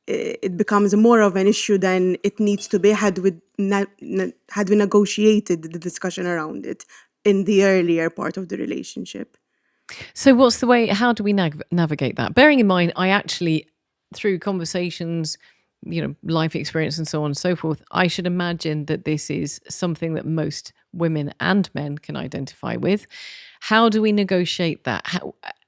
it becomes more of an issue than it needs to be had we negotiated the discussion around it in the earlier part of the relationship.
So how do we navigate that? Bearing in mind, I actually, through conversations, life experience and so on and so forth, I should imagine that this is something that most women and men can identify with. How do we negotiate that?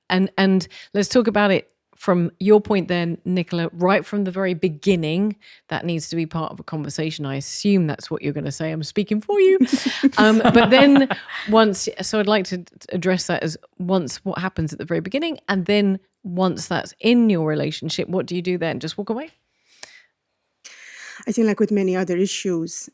And let's talk about it from your point then, Nicola, right from the very beginning. That needs to be part of a conversation. I assume that's what you're going to say. I'm speaking for you. But then so I'd like to address that as once what happens at the very beginning, and then once that's in your relationship, what do you do then? Just walk away?
I think like with many other issues,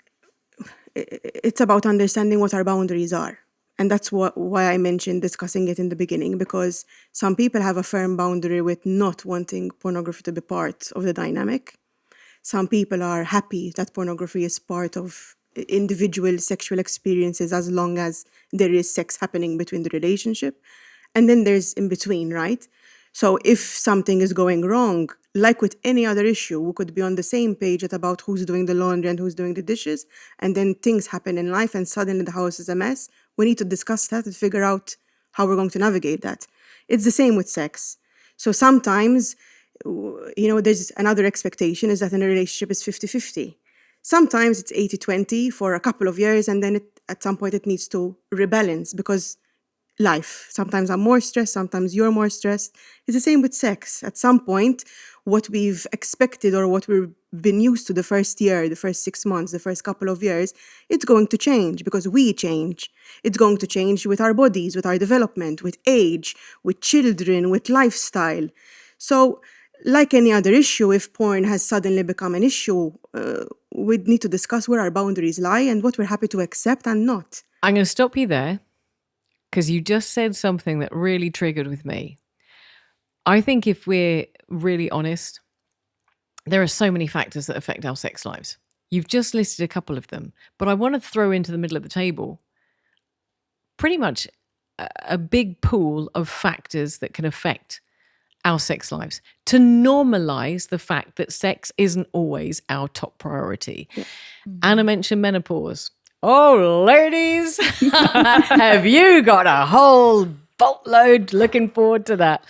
it's about understanding what our boundaries are. And that's why I mentioned discussing it in the beginning, because some people have a firm boundary with not wanting pornography to be part of the dynamic. Some people are happy that pornography is part of individual sexual experiences as long as there is sex happening between the relationship. And then there's in between, right? So if something is going wrong, like with any other issue, we could be on the same page about who's doing the laundry and who's doing the dishes, and then things happen in life and suddenly the house is a mess. We need to discuss that and figure out how we're going to navigate that. It's the same with sex. So sometimes, there's another expectation is that in a relationship is 50-50. Sometimes it's 80-20 for a couple of years, and then at some point it needs to rebalance because life. Sometimes I'm more stressed, sometimes you're more stressed. It's the same with sex. At some point, what we've expected or what we've been used to the first year, the first 6 months, the first couple of years, it's going to change because we change. It's going to change with our bodies, with our development, with age, with children, with lifestyle. So, like any other issue, if porn has suddenly become an issue, we'd need to discuss where our boundaries lie and what we're happy to accept and not.
I'm going to stop you there, because you just said something that really triggered with me. I think if we're really honest, there are so many factors that affect our sex lives. You've just listed a couple of them, but I want to throw into the middle of the table pretty much a big pool of factors that can affect our sex lives, to normalize the fact that sex isn't always our top priority. Yeah. Anna mentioned menopause. Oh, ladies, have you got a whole boatload looking forward to that?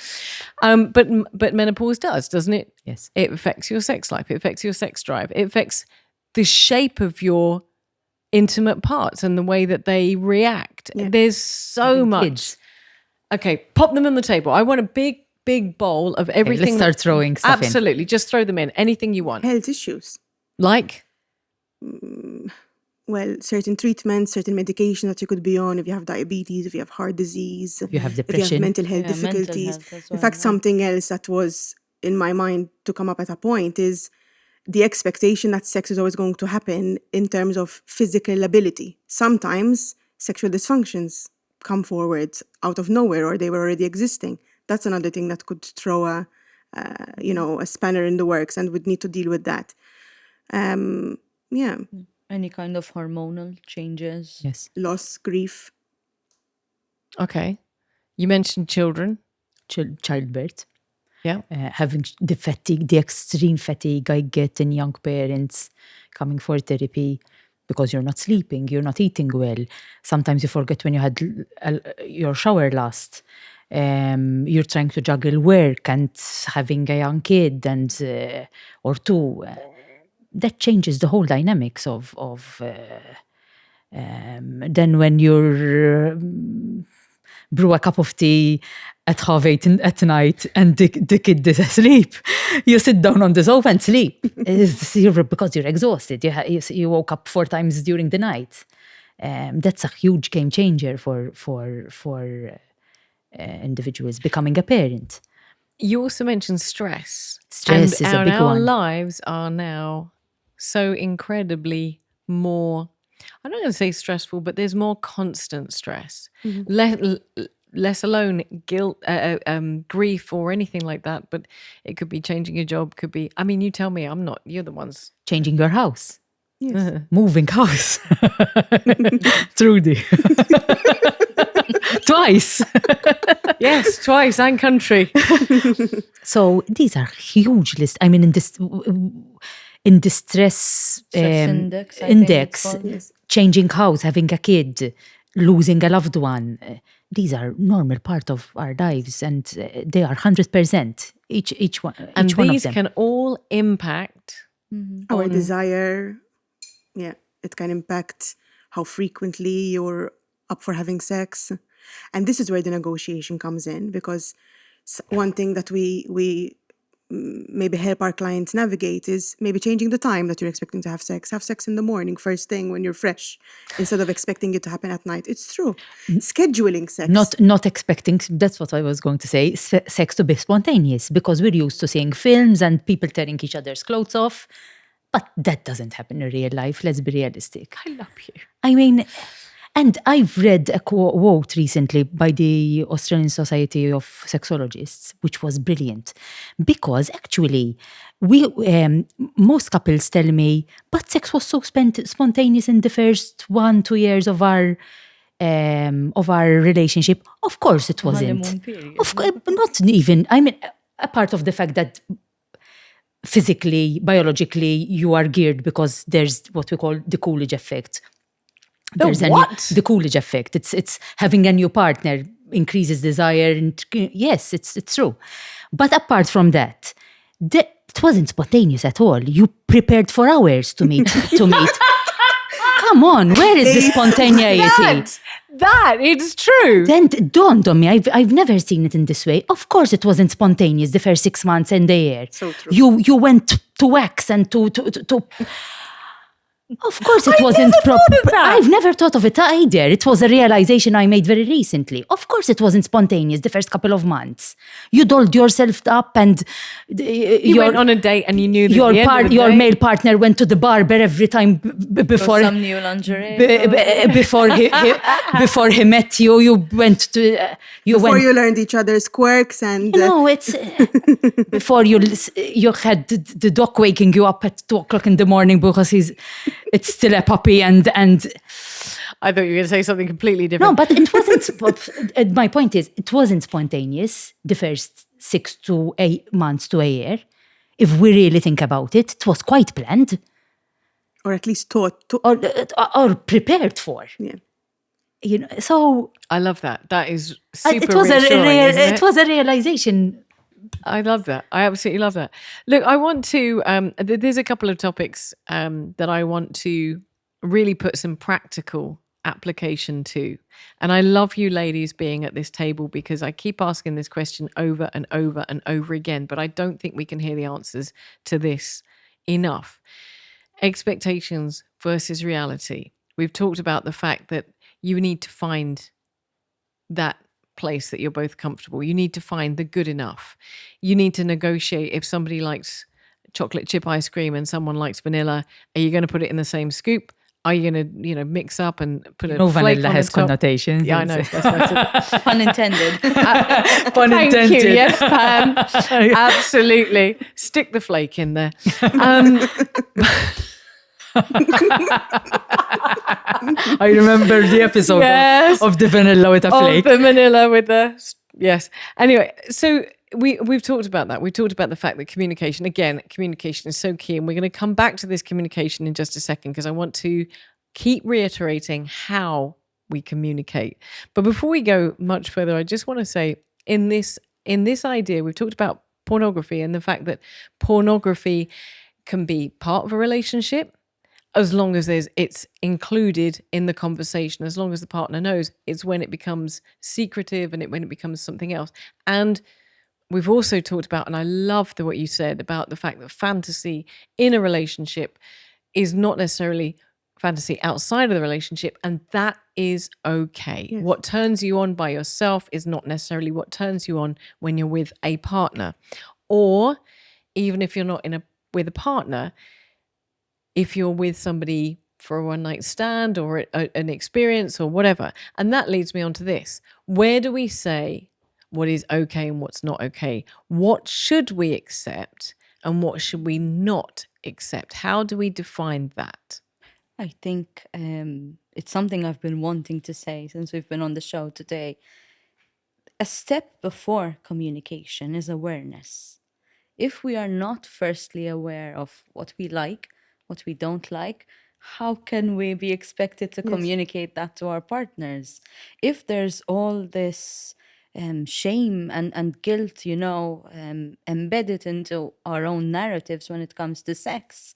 But menopause doesn't it?
Yes.
It affects your sex life. It affects your sex drive. It affects the shape of your intimate parts and the way that they react. Yeah. There's so much. Okay, pop them on the table. I want a big bowl of everything.
Let's start throwing stuff in.
Absolutely, just throw them in. Anything you want.
Health issues.
Like?
Well, certain treatments, certain medication that you could be on if you have diabetes, if you have heart disease,
You have
if you have
depression.
mental health
Yeah, mental
difficulties.
health as
In
well,
fact,
yeah.
something else that was in my mind to come up at a point is the expectation that sex is always going to happen in terms of physical ability. Sometimes sexual dysfunctions come forward out of nowhere, or they were already existing. That's another thing that could throw a spanner in the works, and we'd need to deal with that. Yeah,
Any kind of hormonal changes.
Yes.
loss, grief.
Okay. You mentioned children.
Childbirth.
Yeah.
Having the fatigue, the extreme fatigue I get in young parents coming for therapy because you're not sleeping, you're not eating well. Sometimes you forget when you had your shower last. You're trying to juggle work and having a young kid and or two. That changes the whole dynamics of then when you're brew a cup of tea at 8:30 at night and the kid is asleep, you sit down on the sofa and sleep. Because you're exhausted. You woke up 4 times during the night. That's a huge game changer for individuals becoming a parent.
You also mentioned stress.
Stress is a big
our
one.
lives are now so incredibly more, I'm not going to say stressful, but there's more constant stress. Less alone guilt, grief or anything like that. But it could be changing your job, could be, I mean, you tell me, I'm not, you're the ones.
Changing your house.
Yes.
Moving house. Trudy. Twice.
Yes, twice, and country.
So these are huge lists. I mean, in the stress
index, I think it's called.
Yes.
changing house, having a kid, losing a loved one. These are normal part of our lives, and they are 100%. Each one.
And
each one
these
of them.
can all impact
Our desire, it can impact how frequently you're up for having sex. And this is where the negotiation comes in, because one thing that we maybe help our clients navigate is maybe changing the time that you're expecting to have sex. Have sex in the morning, first thing when you're fresh, instead of expecting it to happen at night. It's true. Scheduling sex.
Not expecting, that's what I was going to say, sex to be spontaneous, because we're used to seeing films and people tearing each other's clothes off. But that doesn't happen in real life. Let's be realistic.
I love you.
I mean, and I've read a quote recently by the Australian Society of Sexologists, which was brilliant, because actually, most couples tell me, but sex was so spontaneous in the first 1-2 years of our relationship. Of course, it wasn't.
Honeymoon period.
Of course, not even. I mean, apart of the fact that physically, biologically, you are geared because there's what we call the Coolidge effect. The Coolidge effect. It's having a new partner increases desire, and yes, it's true. But apart from that, it wasn't spontaneous at all. You prepared for hours to meet. Come on, where is the spontaneity?
That it's true.
Then it dawned on me, I've never seen it in this way. Of course it wasn't spontaneous the first 6 months in the year.
So true.
You went to wax and to Of course it wasn't proper. I've never thought of it either. It was a realization I made very recently. Of course it wasn't spontaneous the first couple of months. You dolled yourself up and
You went on a date and you knew that
your male partner went to the barber every time before
some new lingerie.
before he met you. You went to
Before you learned each other's quirks and
it's before you had the dog waking you up at 2:00 in the morning because it's still a puppy and
I thought you were going to say something completely different.
no, but it wasn't. My point is, it wasn't spontaneous the first 6 to 8 months to a year. If we really think about it, it was quite planned
or at least taught to.
or prepared for.
Yeah.
You know, so
I love that. That is super
it was
reassuring, isn't
it was a realization.
I love that. I absolutely love that. Look, I want to, there's a couple of topics that I want to really put some practical application too. And I love you ladies being at this table because I keep asking this question over and over and over again, but I don't think we can hear the answers to this enough. Expectations versus reality. We've talked about the fact that you need to find that place that you're both comfortable. You need to find the good enough. You need to negotiate. If somebody likes chocolate chip ice cream and someone likes vanilla, are you going to put it in the same scoop? Are you going to, mix up and put a flake
vanilla
on
has
the top?
connotations.
Yeah, I know.
Pun intended.
Pun
Thank
intended.
you. Yes, Pam. Absolutely. Stick the flake in there.
I remember the episode
Yes.
of the vanilla with a flake.
The vanilla with the... Yes. Anyway, so we've talked about that. We've talked about the fact that communication is so key. And we're going to come back to this communication in just a second because I want to keep reiterating how we communicate. But before we go much further, I just want to say in this idea, we've talked about pornography and the fact that pornography can be part of a relationship as long as it's included in the conversation, as long as the partner knows. It's when it becomes secretive and when it becomes something else. And we've also talked about, and I love what you said about the fact that fantasy in a relationship is not necessarily fantasy outside of the relationship, and that is okay.
Yes.
What turns you on by yourself is not necessarily what turns you on when you're with a partner. Or even if you're not with a partner, if you're with somebody for a one-night stand or an experience or whatever. And that leads me on to this. Where do we say what is okay and what's not okay? What should we accept and what should we not accept? How do we define that?
I think it's something I've been wanting to say since we've been on the show today. A step before communication is awareness. If we are not firstly aware of what we like, what we don't like, how can we be expected to communicate that to our partners? If there's all this shame and guilt, embedded into our own narratives when it comes to sex,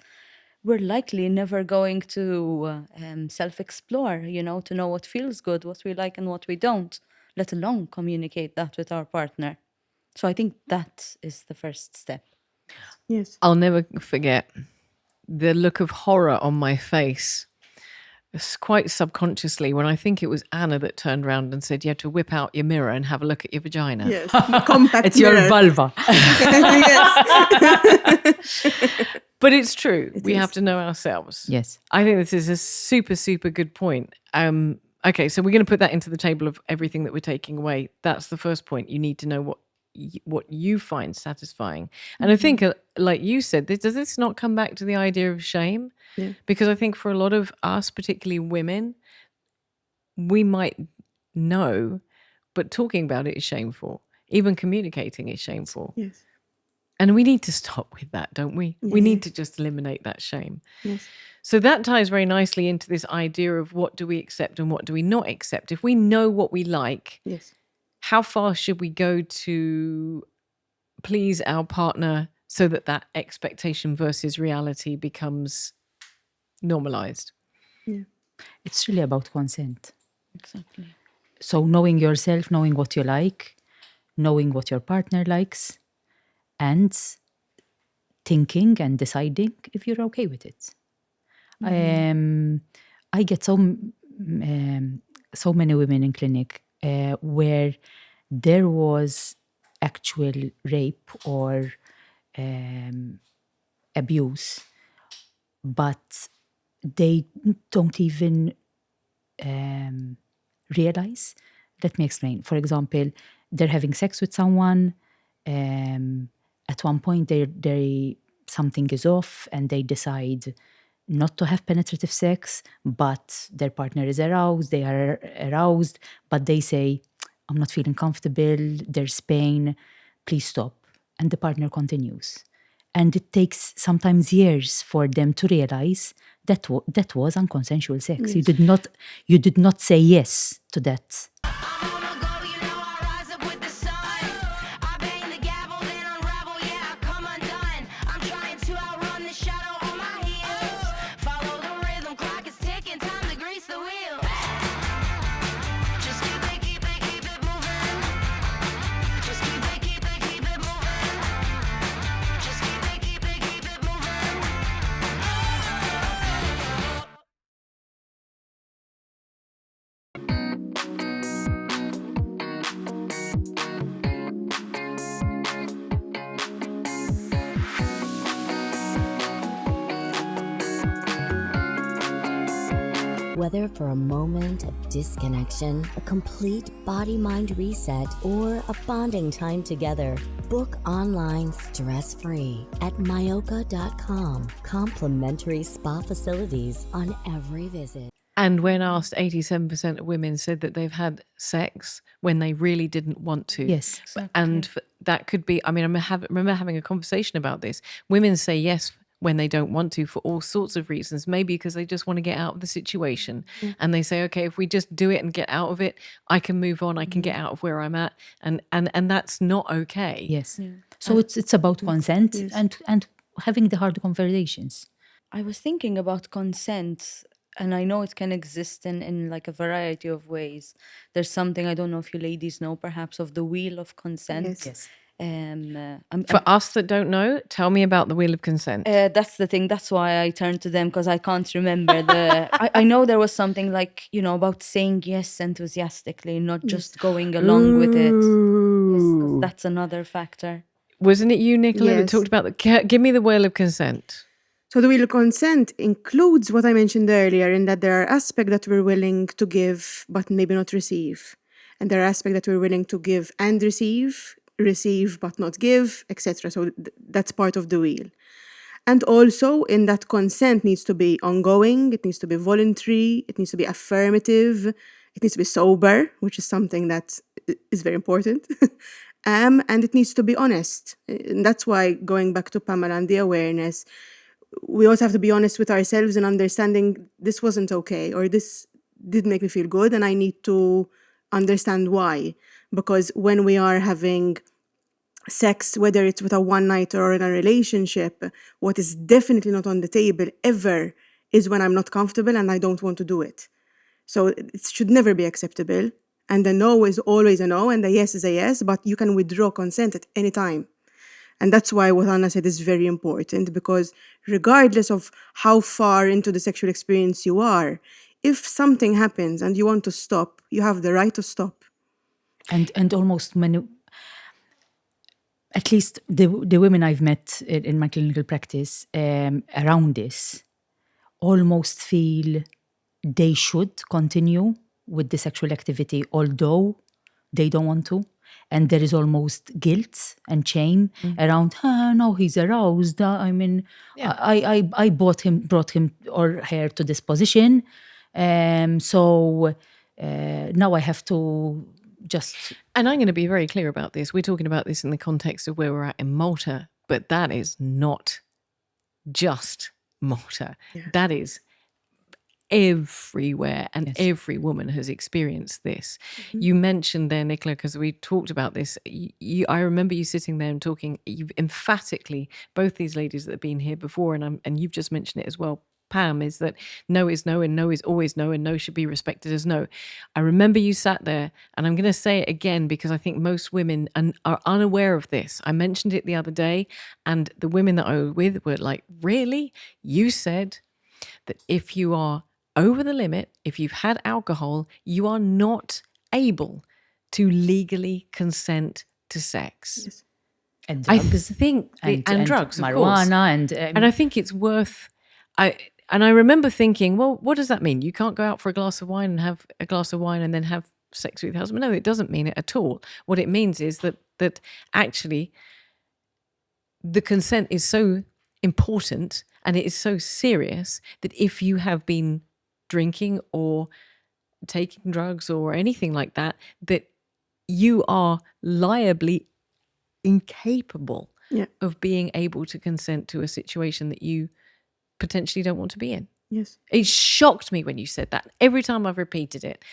we're likely never going to self-explore, to know what feels good, what we like and what we don't, let alone communicate that with our partner. So I think that is the first step.
Yes.
I'll never forget the look of horror on my face, quite subconsciously, when I think it was Anna that turned around and said, you have to whip out your mirror and have a look at your vagina.
Yes. Compact
It's your
mirror.
vulva.
Yes.
But it's true. We
is.
have to know ourselves.
Yes.
I think this is a super, super good point. Okay, so we're going to put that into the table of everything that we're taking away. That's the first point. You need to know what you find satisfying. And I think, like you said, does this not come back to the idea of shame?
Yeah.
Because I think for a lot of us, particularly women, we might know, but talking about it is shameful. Even communicating is shameful.
Yes.
And we need to stop with that, don't we? We need to just eliminate that shame.
Yes.
So that ties very nicely into this idea of what do we accept and what do we not accept. If we know what we like,
Yes.
how far should we go to please our partner so that expectation versus reality becomes normalized?
Yeah.
It's really about consent.
Exactly.
So knowing yourself, knowing what you like, knowing what your partner likes, and thinking and deciding if you're okay with it. I get so many women in clinic where there was actual rape or abuse, but they don't even realize. Let me explain. For example, they're having sex with someone. At one point, something is off, and they decide not to have penetrative sex, but their partner is aroused. They are aroused, but they say, "I'm not feeling comfortable. There's pain. Please stop." And the partner continues. And it takes sometimes years for them to realize that was unconsensual sex. You did not say yes to that.
Whether for a moment of disconnection, a complete body-mind reset, or a bonding time together, book online stress-free at myoka.com. Complimentary spa facilities on every visit.
And when asked, 87% of women said that they've had sex when they really didn't want to.
Yes.
And that could be, I mean, I remember having a conversation about this. Women say yes when they don't want to for all sorts of reasons, maybe because they just want to get out of the situation. And they say, okay, if we just do it and get out of it, I can move on, I can get out of where I'm at. And that's not okay.
Yes. So it's about consent and having the hard conversations.
I was thinking about consent, and I know it can exist in like a variety of ways. There's something, I don't know if you ladies know, perhaps, of the wheel of consent.
Yes.
For us that don't know, tell me about the wheel of consent.
That's the thing. That's why I turned to them, because I can't remember the. I know there was something like, about saying yes enthusiastically, not just going along with it. Yes, 'cause that's another factor.
Wasn't it you, Nicola, that
Yes.
talked about give me the wheel of consent?
So the wheel of consent includes what I mentioned earlier, in that there are aspects that we're willing to give but maybe not receive. And there are aspects that we're willing to give and receive but not give, etc. So that's part of the wheel. And also in that consent needs to be ongoing, it needs to be voluntary, it needs to be affirmative, it needs to be sober, which is something that is very important. And it needs to be honest. And that's why, going back to Pamela and the awareness, we also have to be honest with ourselves and understanding this wasn't okay, or this didn't make me feel good, and I need to understand why. Because when we are having sex, whether it's with a one-night or in a relationship, what is definitely not on the table ever is when I'm not comfortable and I don't want to do it. So it should never be acceptable. And the no is always a no, and the yes is a yes, but you can withdraw consent at any time. And that's why what Anna said is very important, because regardless of how far into the sexual experience you are, if something happens and you want to stop, you have the right to stop.
And almost many, at least the women I've met in my clinical practice around this, almost feel they should continue with the sexual activity, although they don't want to. And there is almost guilt and shame around, no, he's aroused. I mean, I brought him or her to this position. So now I have to just...
And I'm going to be very clear about this. We're talking about this in the context of where we're at in Malta, but that is not just Malta.
Yeah.
That is everywhere, and every woman has experienced this. You mentioned there, Nicola, because we talked about this, I remember you sitting there and talking, you've emphatically, both these ladies that have been here before, and you've just mentioned it as well, Pam, is that no is no and no is always no, and no should be respected as no. I remember you sat there, and I'm going to say it again because I think most women are unaware of this. I mentioned it the other day, and the women that I was with were like, really? You said that if you are over the limit, if you've had alcohol, you are not able to legally consent to sex.
Yes.
And
I
drugs.
think, and drugs, of course.
Marijuana,
And I think it's worth, I remember thinking, well, what does that mean? You can't go out for a glass of wine and have a glass of wine and then have sex with your husband? No, it doesn't mean it at all. What it means is that actually the consent is so important and it is so serious that if you have been drinking or taking drugs or anything like that, that you are liably incapable of being able to consent to a situation that you potentially don't want to be in.
Yes.
It shocked me when you said that. Every time I've repeated it,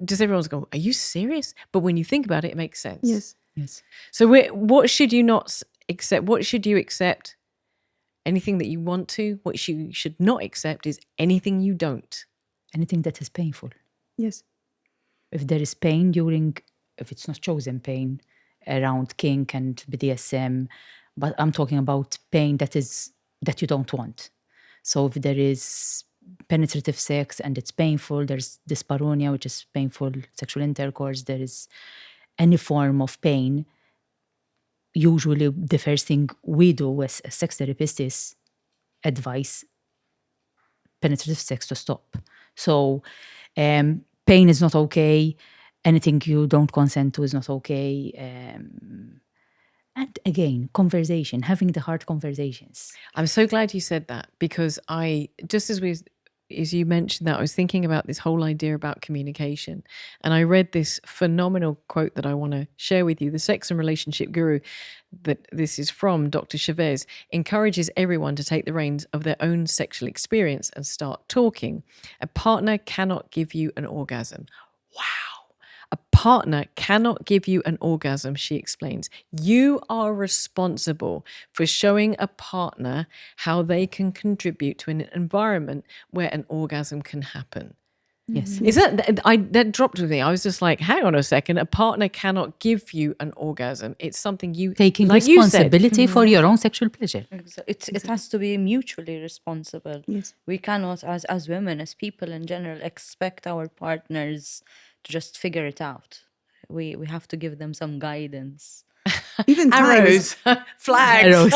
does everyone's go, are you serious? But when you think about it, it makes sense.
Yes.
Yes.
So what should you not accept? What should you accept? Anything that you want to. What you should not accept is anything you don't.
Anything that is painful.
Yes.
If there is pain if it's not chosen pain around kink and BDSM, but I'm talking about pain that you don't want. So if there is penetrative sex and it's painful, there's dyspareunia, which is painful sexual intercourse, there is any form of pain, usually the first thing we do as a sex therapist is advise penetrative sex to stop. So pain is not okay. Anything you don't consent to is not okay. And again, conversation, having the hard conversations.
I'm so glad you said that, because as you mentioned that, I was thinking about this whole idea about communication. And I read this phenomenal quote that I want to share with you. The sex and relationship guru, that this is from Dr. Chavez, encourages everyone to take the reins of their own sexual experience and start talking. A partner cannot give you an orgasm. Wow. A partner cannot give you an orgasm, she explains. You are responsible for showing a partner how they can contribute to an environment where an orgasm can happen.
Yes.
Is that dropped with me? I was just like, hang on a second. A partner cannot give you an orgasm. It's something you
Taking
like you said.
responsibility for your own sexual pleasure.
It has to be mutually responsible.
Yes.
We cannot, as women, as people in general, expect our partners to just figure it out. We have to give them some guidance.
Even time is,
Arrows, flags.
Arrows.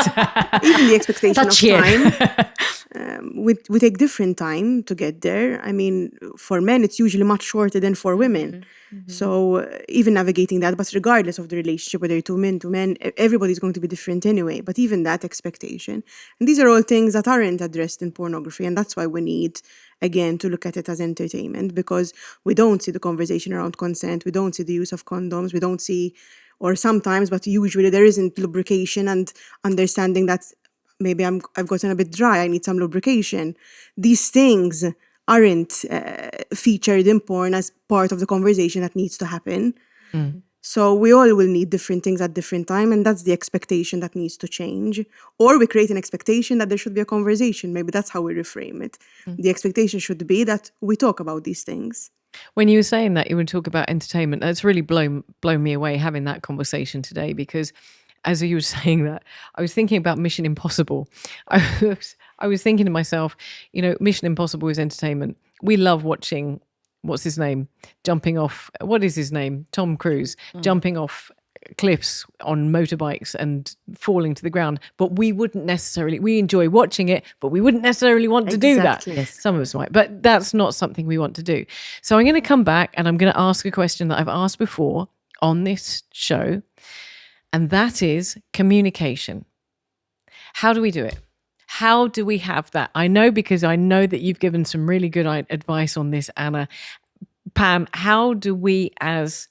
even the expectation
Touch
of
here.
time. We take different time to get there. I mean, for men, it's usually much shorter than for women. So even navigating that, but regardless of the relationship, whether you're two men, everybody's going to be different anyway. But even that expectation. And these are all things that aren't addressed in pornography. And that's why we need, again, to look at it as entertainment, because we don't see the conversation around consent. We don't see the use of condoms. We don't see, or sometimes, but usually there isn't lubrication and understanding that maybe I've gotten a bit dry, I need some lubrication. These things aren't featured in porn as part of the conversation that needs to happen. So we all will need different things at different time, and that's the expectation that needs to change. Or we create an expectation that there should be a conversation. Maybe that's how we reframe it. The expectation should be that we talk about these things.
When you were saying that, you would talk about entertainment. That's really blown me away having that conversation today, because as you were saying that, I was thinking about Mission Impossible. I was thinking to myself, Mission Impossible is entertainment. We love watching, what's his name? Jumping off, what is his name? Tom Cruise, jumping off cliffs on motorbikes and falling to the ground. But we enjoy watching it, but we wouldn't necessarily want to do that.
Exactly. Yes.
Some of us might, but that's not something we want to do. So I'm going to come back and I'm going to ask a question that I've asked before on this show. And that is communication. How do we do it? How do we have that? I know, because I know that you've given some really good advice on this, Anna. Pam, how do we as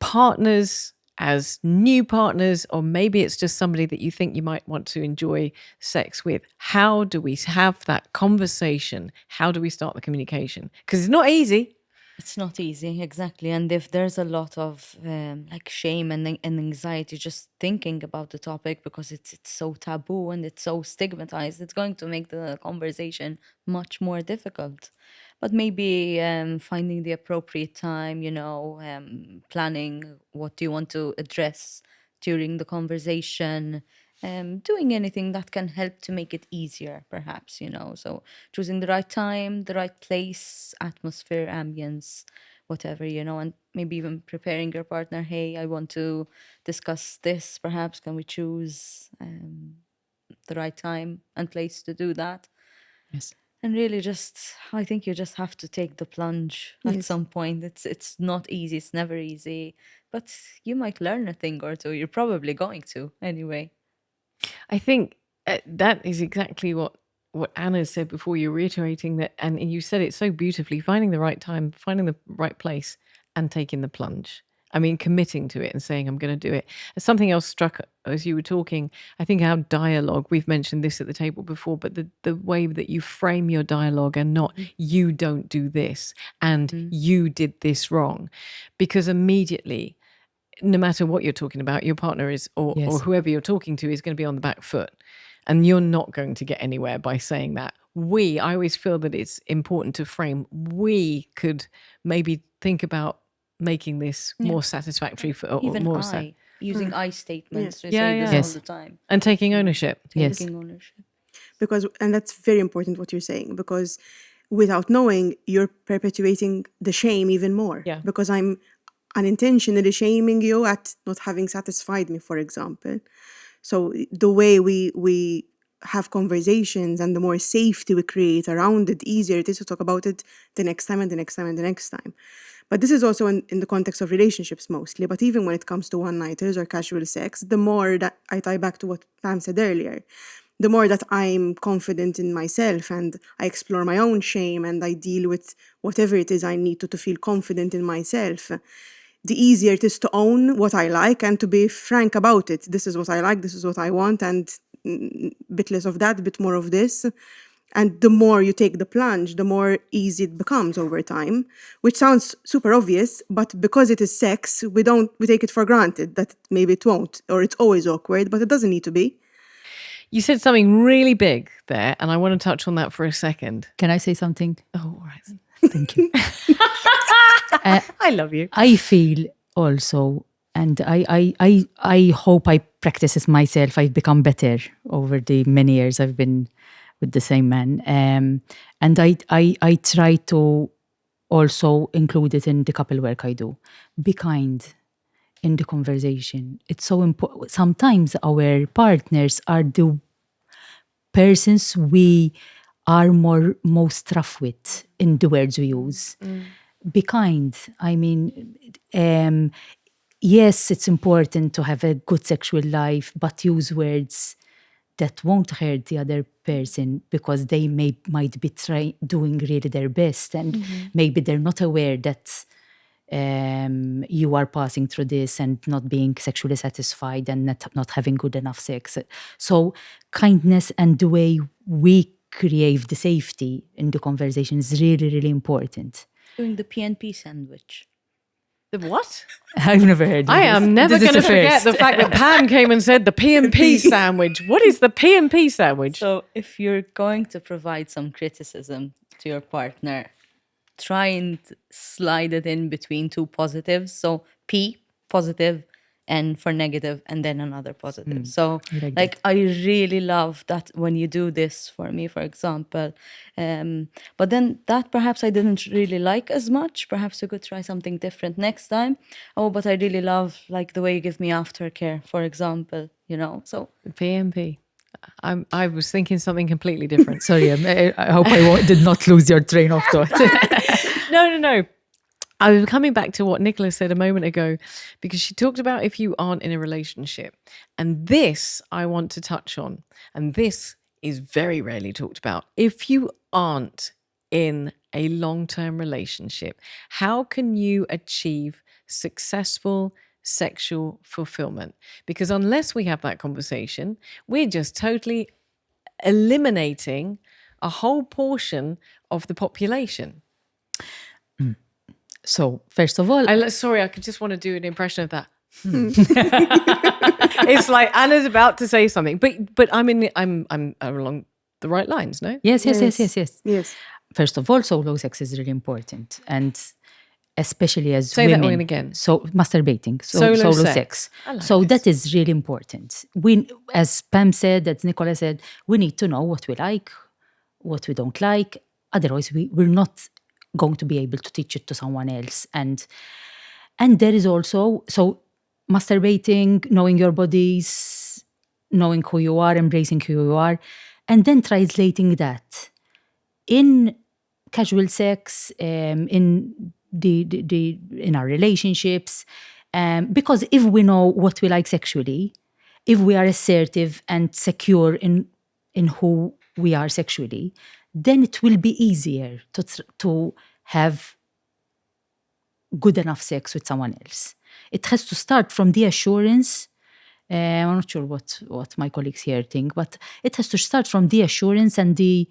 partners, as new partners, or maybe it's just somebody that you think you might want to enjoy sex with, how do we have that conversation? How do we start the communication? Because it's not easy.
It's not easy, exactly. And if there's a lot of shame and anxiety just thinking about the topic, because it's so taboo and it's so stigmatized, it's going to make the conversation much more difficult. But maybe finding the appropriate time, planning what do you want to address during the conversation, doing anything that can help to make it easier, perhaps, so choosing the right time, the right place, atmosphere, ambience, whatever, and maybe even preparing your partner, hey, I want to discuss this, perhaps can we choose the right time and place to do that?
Yes.
And really I think you just have to take the plunge at some point. It's not easy, it's never easy, but you might learn a thing or two. You're probably going to anyway.
I think that is exactly what Anna said before. You're reiterating that, and you said it so beautifully, finding the right time, finding the right place, and taking the plunge. I mean, committing to it and saying, I'm going to do it. Something else struck as you were talking, I think our dialogue, we've mentioned this at the table before, but the way that you frame your dialogue, and not you don't do this and you did this wrong. Because immediately, no matter what you're talking about, your partner is, or whoever you're talking to is going to be on the back foot. And you're not going to get anywhere by saying that. I always feel that it's important to frame, we could maybe think about making this more satisfactory for, or
even
more
using I statements to
Yeah,
say this
yeah.
all the time.
and taking ownership.
Taking ownership.
And that's very important what you're saying, because without knowing, you're perpetuating the shame even more.
Yeah.
Because I'm unintentionally shaming you at not having satisfied me, for example. So the way we have conversations and the more safety we create around it, the easier it is to talk about it the next time and the next time and the next time. But this is also in the context of relationships mostly. But even when it comes to one-nighters or casual sex, the more that I tie back to what Pam said earlier, the more that I'm confident in myself and I explore my own shame and I deal with whatever it is I need to feel confident in myself, the easier it is to own what I like and to be frank about it. This is what I like, this is what I want, and bit less of that, a bit more of this. And the more you take the plunge, the more easy it becomes over time, which sounds super obvious, but because it is sex, we take it for granted that maybe it won't, or it's always awkward, but it doesn't need to be.
You said something really big there, and I want to touch on that for a second.
Can I say something?
Oh, all right.
Thank you.
I love you.
I feel also, and I hope I practice it myself. I've become better over the many years I've been with the same man. And I try to also include it in the couple work I do. Be kind in the conversation. It's so important. Sometimes our partners are the persons we are most rough with in the words we use. Be kind. I mean, yes, it's important to have a good sexual life, but use words that won't hurt the other person because they might be doing really their best, and maybe they're not aware that you are passing through this and not being sexually satisfied and not having good enough sex. So kindness and the way we create the safety in the conversation is really, really important.
Doing the PNP sandwich.
The what?
I've never heard of
I
this.
am never
This is
going to
a
forget
first.
the fact that Pam came and said the P&P sandwich. What is the P&P sandwich?
So if you're going to provide some criticism to your partner, try and slide it in between two positives. So P, positive, and for negative, and then another positive. So I really love that when you do this for me, for example. But then that perhaps I didn't really like as much. Perhaps you could try something different next time. Oh, but I really love like the way you give me aftercare, for example, you know. So
P&P. I was thinking something completely different.
Sorry, I hope I did not lose your train of thought.
No. I was coming back to what Nicola said a moment ago, because she talked about if you aren't in a relationship. And this I want to touch on. And this is very rarely talked about. If you aren't in a long-term relationship, how can you achieve successful sexual fulfillment? Because unless we have that conversation, we're just totally eliminating a whole portion of the population.
So first of all,
sorry, I could just want to do an impression of that. It's like Anna's about to say something, but I'm along the right lines, no?
Yes.
Yes.
First of all, solo sex is really important, and especially as
Say
women.
that one again.
So masturbating,
Solo
solo
sex.
sex.
I like
So
this.
that is really important. We, as Pam said, as Nicola said, we need to know what we like, what we don't like. Otherwise, we're not going to be able to teach it to someone else. And there is also, so masturbating, knowing your bodies, knowing who you are, embracing who you are, and then translating that in casual sex, in in our relationships, because if we know what we like sexually, if we are assertive and secure in who we are sexually, then it will be easier to have good enough sex with someone else. It has to start from the assurance. I'm not sure what my colleagues here think, but it has to start from the assurance and the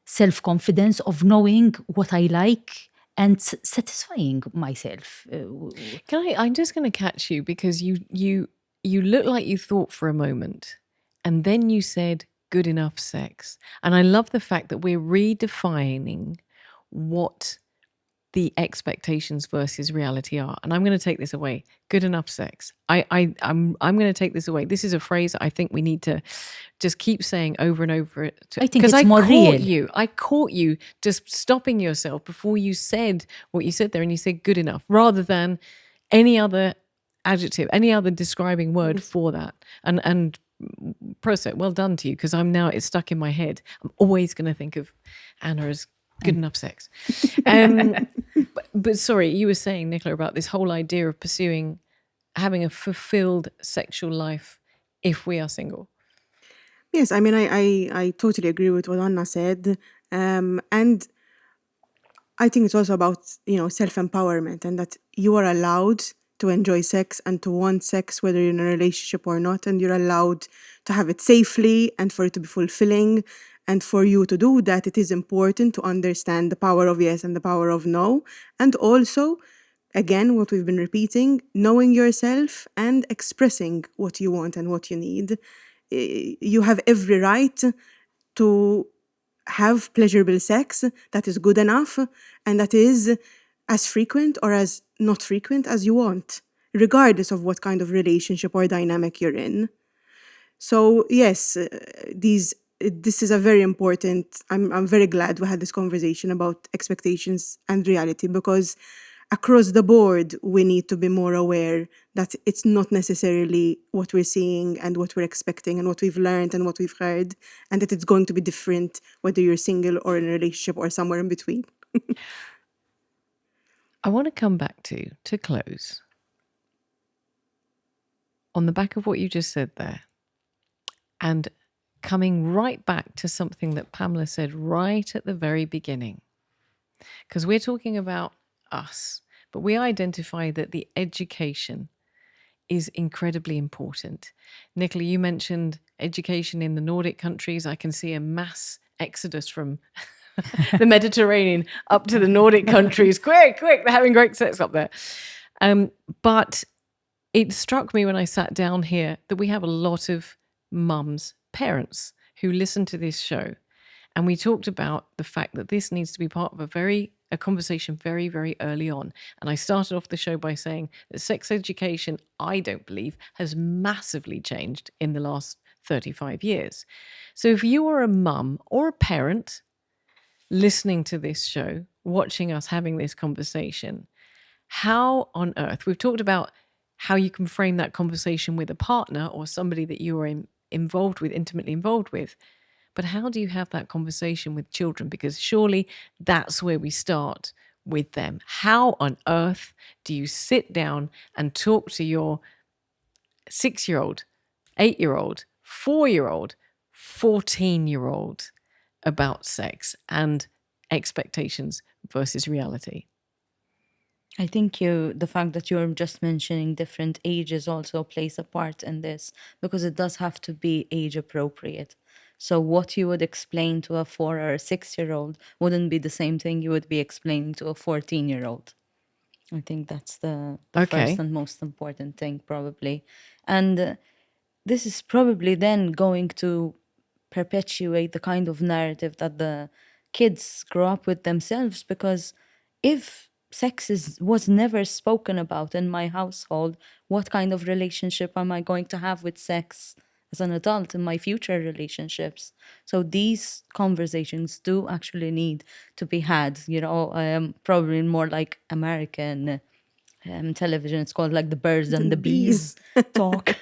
self-confidence of knowing what I like and satisfying myself.
I'm just going to catch you, because you look like you thought for a moment, and then you said good enough sex. And I love the fact that we're redefining what the expectations versus reality are. And I'm going to take this away. Good enough sex. I'm going to take this away. This is a phrase I think we need to just keep saying over and over.
I think it's more real.
I caught you just stopping yourself before you said what you said there, and you said good enough rather than any other adjective, any other describing word for that. And process. Well done to you, because it's stuck in my head. I'm always going to think of Anna as good enough sex. But sorry, you were saying, Nicola, about this whole idea of having a fulfilled sexual life if we are single.
Yes, I mean, I totally agree with what Anna said. And I think it's also about, self-empowerment, and that you are allowed to enjoy sex and to want sex, whether you're in a relationship or not, and you're allowed to have it safely and for it to be fulfilling. And for you to do that, it is important to understand the power of yes and the power of no. And also, again, what we've been repeating, knowing yourself and expressing what you want and what you need. You have every right to have pleasurable sex that is good enough and that is as frequent or as not frequent as you want, regardless of what kind of relationship or dynamic you're in. So yes, this is a very important. I'm very glad we had this conversation about expectations and reality, because across the board we need to be more aware that it's not necessarily what we're seeing and what we're expecting and what we've learned and what we've heard, and that it's going to be different whether you're single or in a relationship or somewhere in between.
I want to come back to close on the back of what you just said there, and coming right back to something that Pamela said right at the very beginning. Because we're talking about us, but we identify that the education is incredibly important. Nicola, you mentioned education in the Nordic countries. I can see a mass exodus from the Mediterranean up to the Nordic countries. Quick, they're having great sex up there. But it struck me when I sat down here that we have a lot of mums, parents, who listen to this show. And we talked about the fact that this needs to be part of a conversation very, very early on. And I started off the show by saying that sex education, I don't believe, has massively changed in the last 35 years. So if you are a mum or a parent listening to this show, watching us having this conversation, how on earth, we've talked about how you can frame that conversation with a partner or somebody that you are intimately involved with. But how do you have that conversation with children? Because surely that's where we start with them. How on earth do you sit down and talk to your 6-year-old, 8-year-old, 4-year-old, 14-year-old about sex and expectations versus reality?
I think the fact that you're just mentioning different ages also plays a part in this, because it does have to be age appropriate. So what you would explain to a 4 or a 6-year-old wouldn't be the same thing you would be explaining to a 14-year-old. I think that's the first and most important thing, probably. And this is probably then going to perpetuate the kind of narrative that the kids grow up with themselves, because if sex was never spoken about in my household, what kind of relationship am I going to have with sex as an adult in my future relationships? So these conversations do actually need to be had, probably more like American television. It's called like the birds and the bees talk.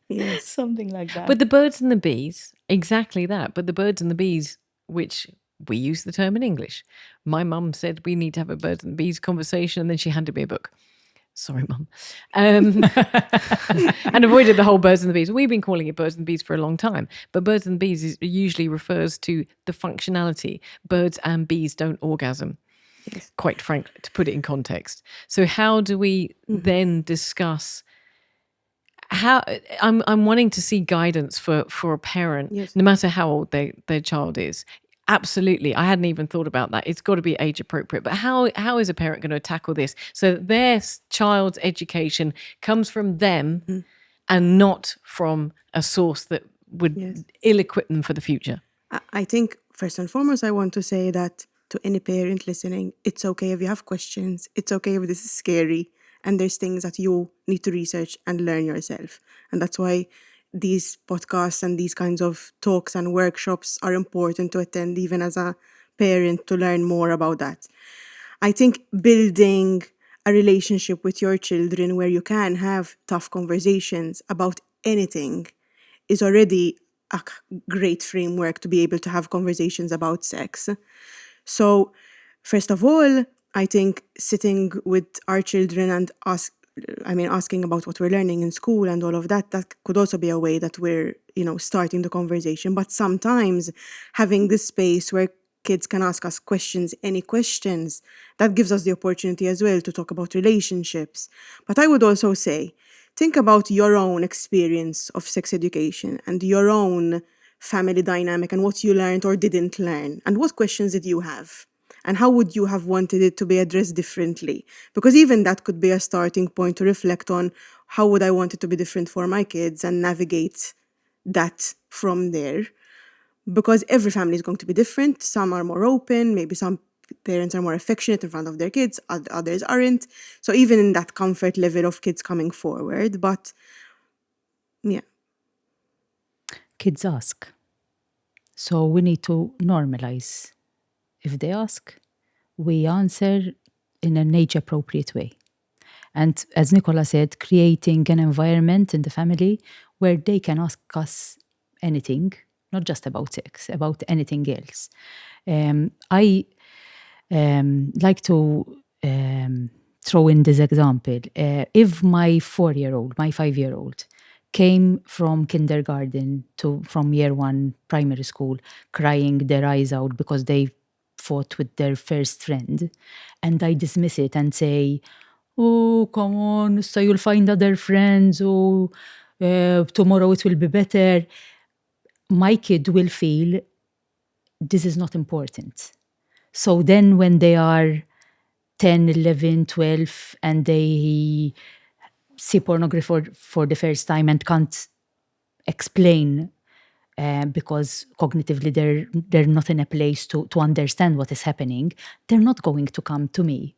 Yes.
Something like that.
But the birds and the bees, exactly that. But the birds and the bees, which we use the term in English. My mum said we need to have a birds and bees conversation, and then she handed me a book. Sorry, Mum. And avoided the whole birds and the bees. We've been calling it birds and bees for a long time. But birds and bees usually refers to the functionality. Birds and bees don't orgasm, quite frankly, to put it in context. So how do we then discuss how I'm wanting to see guidance for a parent, no matter how old their child is. Absolutely. I hadn't even thought about that. It's got to be age appropriate. But how is a parent going to tackle this so that their child's education comes from them and not from a source that would ill-equip them for the future?
I think first and foremost, I want to say that to any parent listening, it's okay if you have questions. It's okay if this is scary. And there's things that you need to research and learn yourself. And that's why these podcasts and these kinds of talks and workshops are important to attend, even as a parent, to learn more about that. I think building a relationship with your children where you can have tough conversations about anything is already a great framework to be able to have conversations about sex. So, first of all, I think sitting with our children and asking about what we're learning in school and all of that, that could also be a way that we're, starting the conversation. But sometimes having this space where kids can ask us questions, any questions, that gives us the opportunity as well to talk about relationships. But I would also say, think about your own experience of sex education and your own family dynamic and what you learned or didn't learn. And what questions did you have? And how would you have wanted it to be addressed differently? Because even that could be a starting point to reflect on how would I want it to be different for my kids and navigate that from there. Because every family is going to be different. Some are more open, maybe some parents are more affectionate in front of their kids, others aren't. So even in that comfort level of kids coming forward, but yeah.
Kids ask. So we need to normalize. If they ask, we answer in an age-appropriate way. And as Nicola said, creating an environment in the family where they can ask us anything, not just about sex, about anything else. I like to throw in this example. If my 4-year-old, my 5-year-old, came from kindergarten from year 1 primary school, crying their eyes out because they fought with their first friend, and I dismiss it and say, "Oh, come on, so you'll find other friends, or tomorrow it will be better," my kid will feel this is not important. So then when they are 10, 11, 12, and they see pornography for the first time and can't explain because cognitively they're not in a place to understand what is happening, they're not going to come to me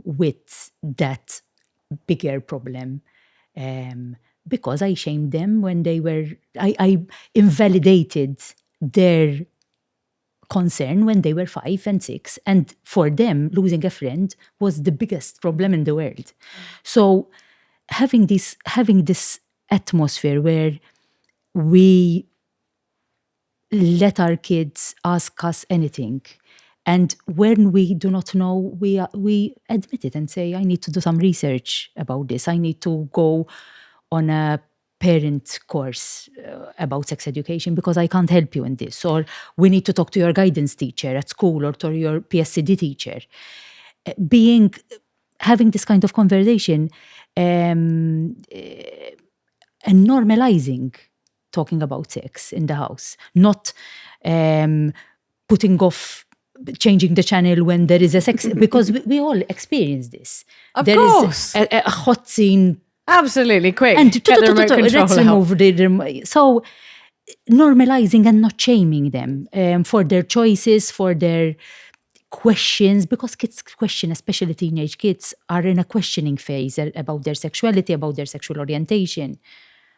with that bigger problem because I shamed them when they were, I invalidated their concern when they were 5 and 6, and for them losing a friend was the biggest problem in the world. So having this atmosphere where we let our kids ask us anything, and when we do not know, we admit it and say, I need to do some research about this, I need to go on a parent course about sex education because I can't help you in this, or we need to talk to your guidance teacher at school or to your PSCD teacher. Having this kind of conversation and normalizing talking about sex in the house, not putting off changing the channel when there is a sex, because we all experience this.
Of
there
course.
is a hot scene.
Absolutely, quick.
And
Get the remote control
let's
out.
remove the so normalizing and not shaming them for their choices, for their questions, because kids question, especially teenage kids, are in a questioning phase about their sexuality, about their sexual orientation.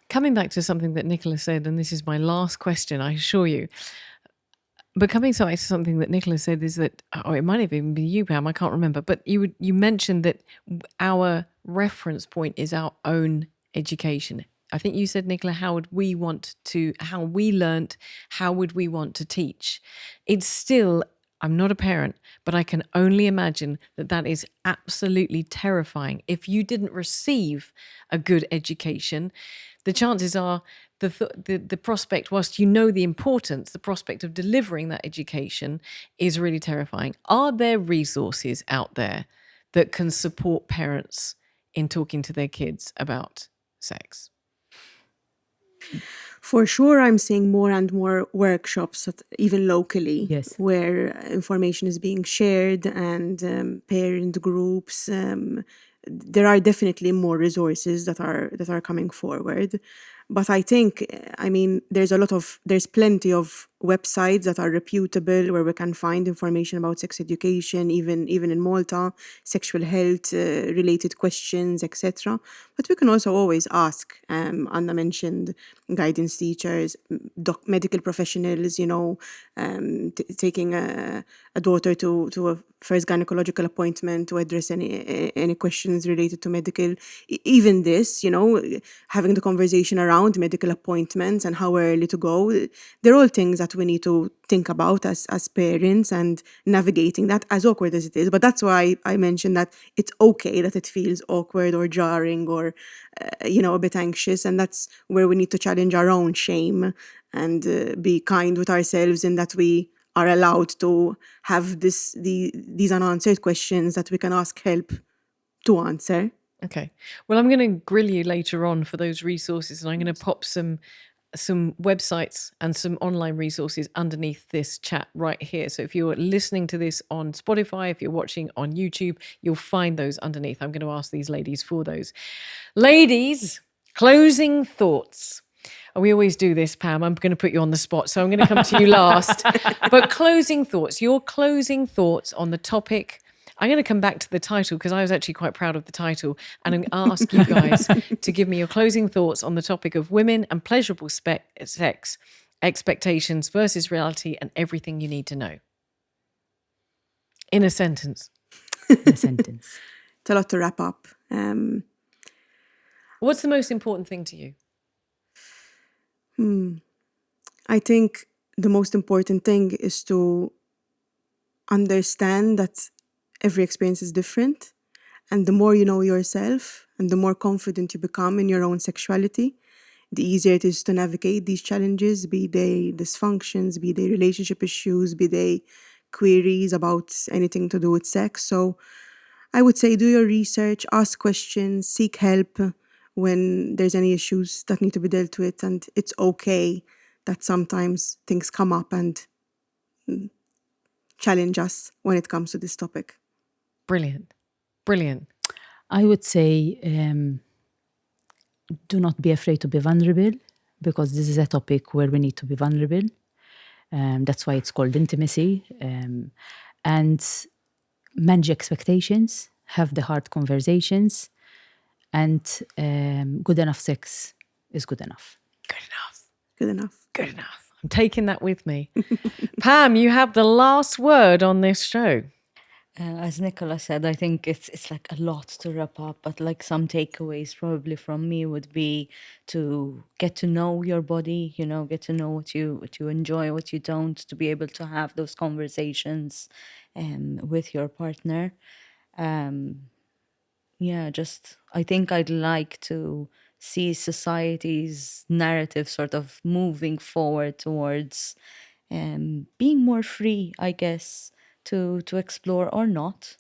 Coming back to something that Nicola said, and this is my last question, I assure you. But coming back to something that Nicola said is that, or it might have even been you, Pam, I can't remember, but you mentioned that our reference point is our own education. I think you said, Nicola, how we learnt, how would we want to teach? It's still, I'm not a parent, but I can only imagine that is absolutely terrifying. If you didn't receive a good education, the chances are the prospect, whilst you know the importance, the prospect of delivering that education is really terrifying. Are there resources out there that can support parents in talking to their kids about sex?
For sure, I'm seeing more and more workshops, even locally,
yes,
where information is being shared and parent groups. There are definitely more resources that are coming forward. But I think, there's plenty of websites that are reputable, where we can find information about sex education, even in Malta, sexual health related questions, etc. But we can also always ask. Anna mentioned guidance teachers, medical professionals. Taking a daughter to a first gynecological appointment to address any questions related to medical. Even this, having the conversation around medical appointments and how early to go. They're all things that we need to think about as parents and navigating that, as awkward as it is. But that's why I mentioned that it's okay that it feels awkward or jarring or, a bit anxious. And that's where we need to challenge our own shame and be kind with ourselves in that we are allowed to have these unanswered questions that we can ask help to answer.
Okay. Well, I'm going to grill you later on for those resources, and I'm going to pop some websites and some online resources underneath this chat right here. So if you're listening to this on Spotify, if you're watching on YouTube, you'll find those underneath. I'm going to ask these ladies for those. Ladies, closing thoughts. We always do this, Pam. I'm going to put you on the spot, so I'm going to come to you last. But closing thoughts, your closing thoughts on the topic. I'm going to come back to the title because I was actually quite proud of the title. And I'm going to ask you guys to give me your closing thoughts on the topic of women and pleasurable sex, expectations versus reality, and everything you need to know. In a sentence.
It's
a lot to wrap up.
What's the most important thing to you?
I think the most important thing is to understand that every experience is different. And the more you know yourself and the more confident you become in your own sexuality, the easier it is to navigate these challenges, be they dysfunctions, be they relationship issues, be they queries about anything to do with sex. So I would say do your research, ask questions, seek help when there's any issues that need to be dealt with. And it's okay that sometimes things come up and challenge us when it comes to this topic.
Brilliant. Brilliant.
I would say do not be afraid to be vulnerable, because this is a topic where we need to be vulnerable. That's why it's called intimacy. And manage expectations, have the hard conversations, and good enough sex is good enough.
Good enough.
Good enough.
Good enough. I'm taking that with me. Pam, you have the last word on this show.
As Nicola said, I think it's like a lot to wrap up, but like some takeaways probably from me would be to get to know your body, get to know what you enjoy, what you don't, to be able to have those conversations with your partner. I think I'd like to see society's narrative sort of moving forward towards being more free, I guess, to explore or not,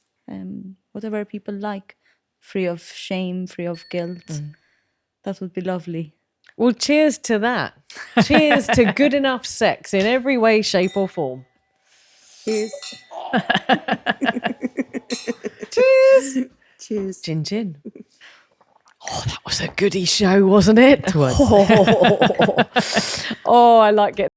whatever people like, free of shame, free of guilt. That would be lovely.
Well, cheers to that. Cheers to good enough sex in every way, shape or form.
Cheers.
Cheers.
Cheers.
Gin, gin. Oh, that was a goodie show, wasn't it?
It was.
Oh, I like getting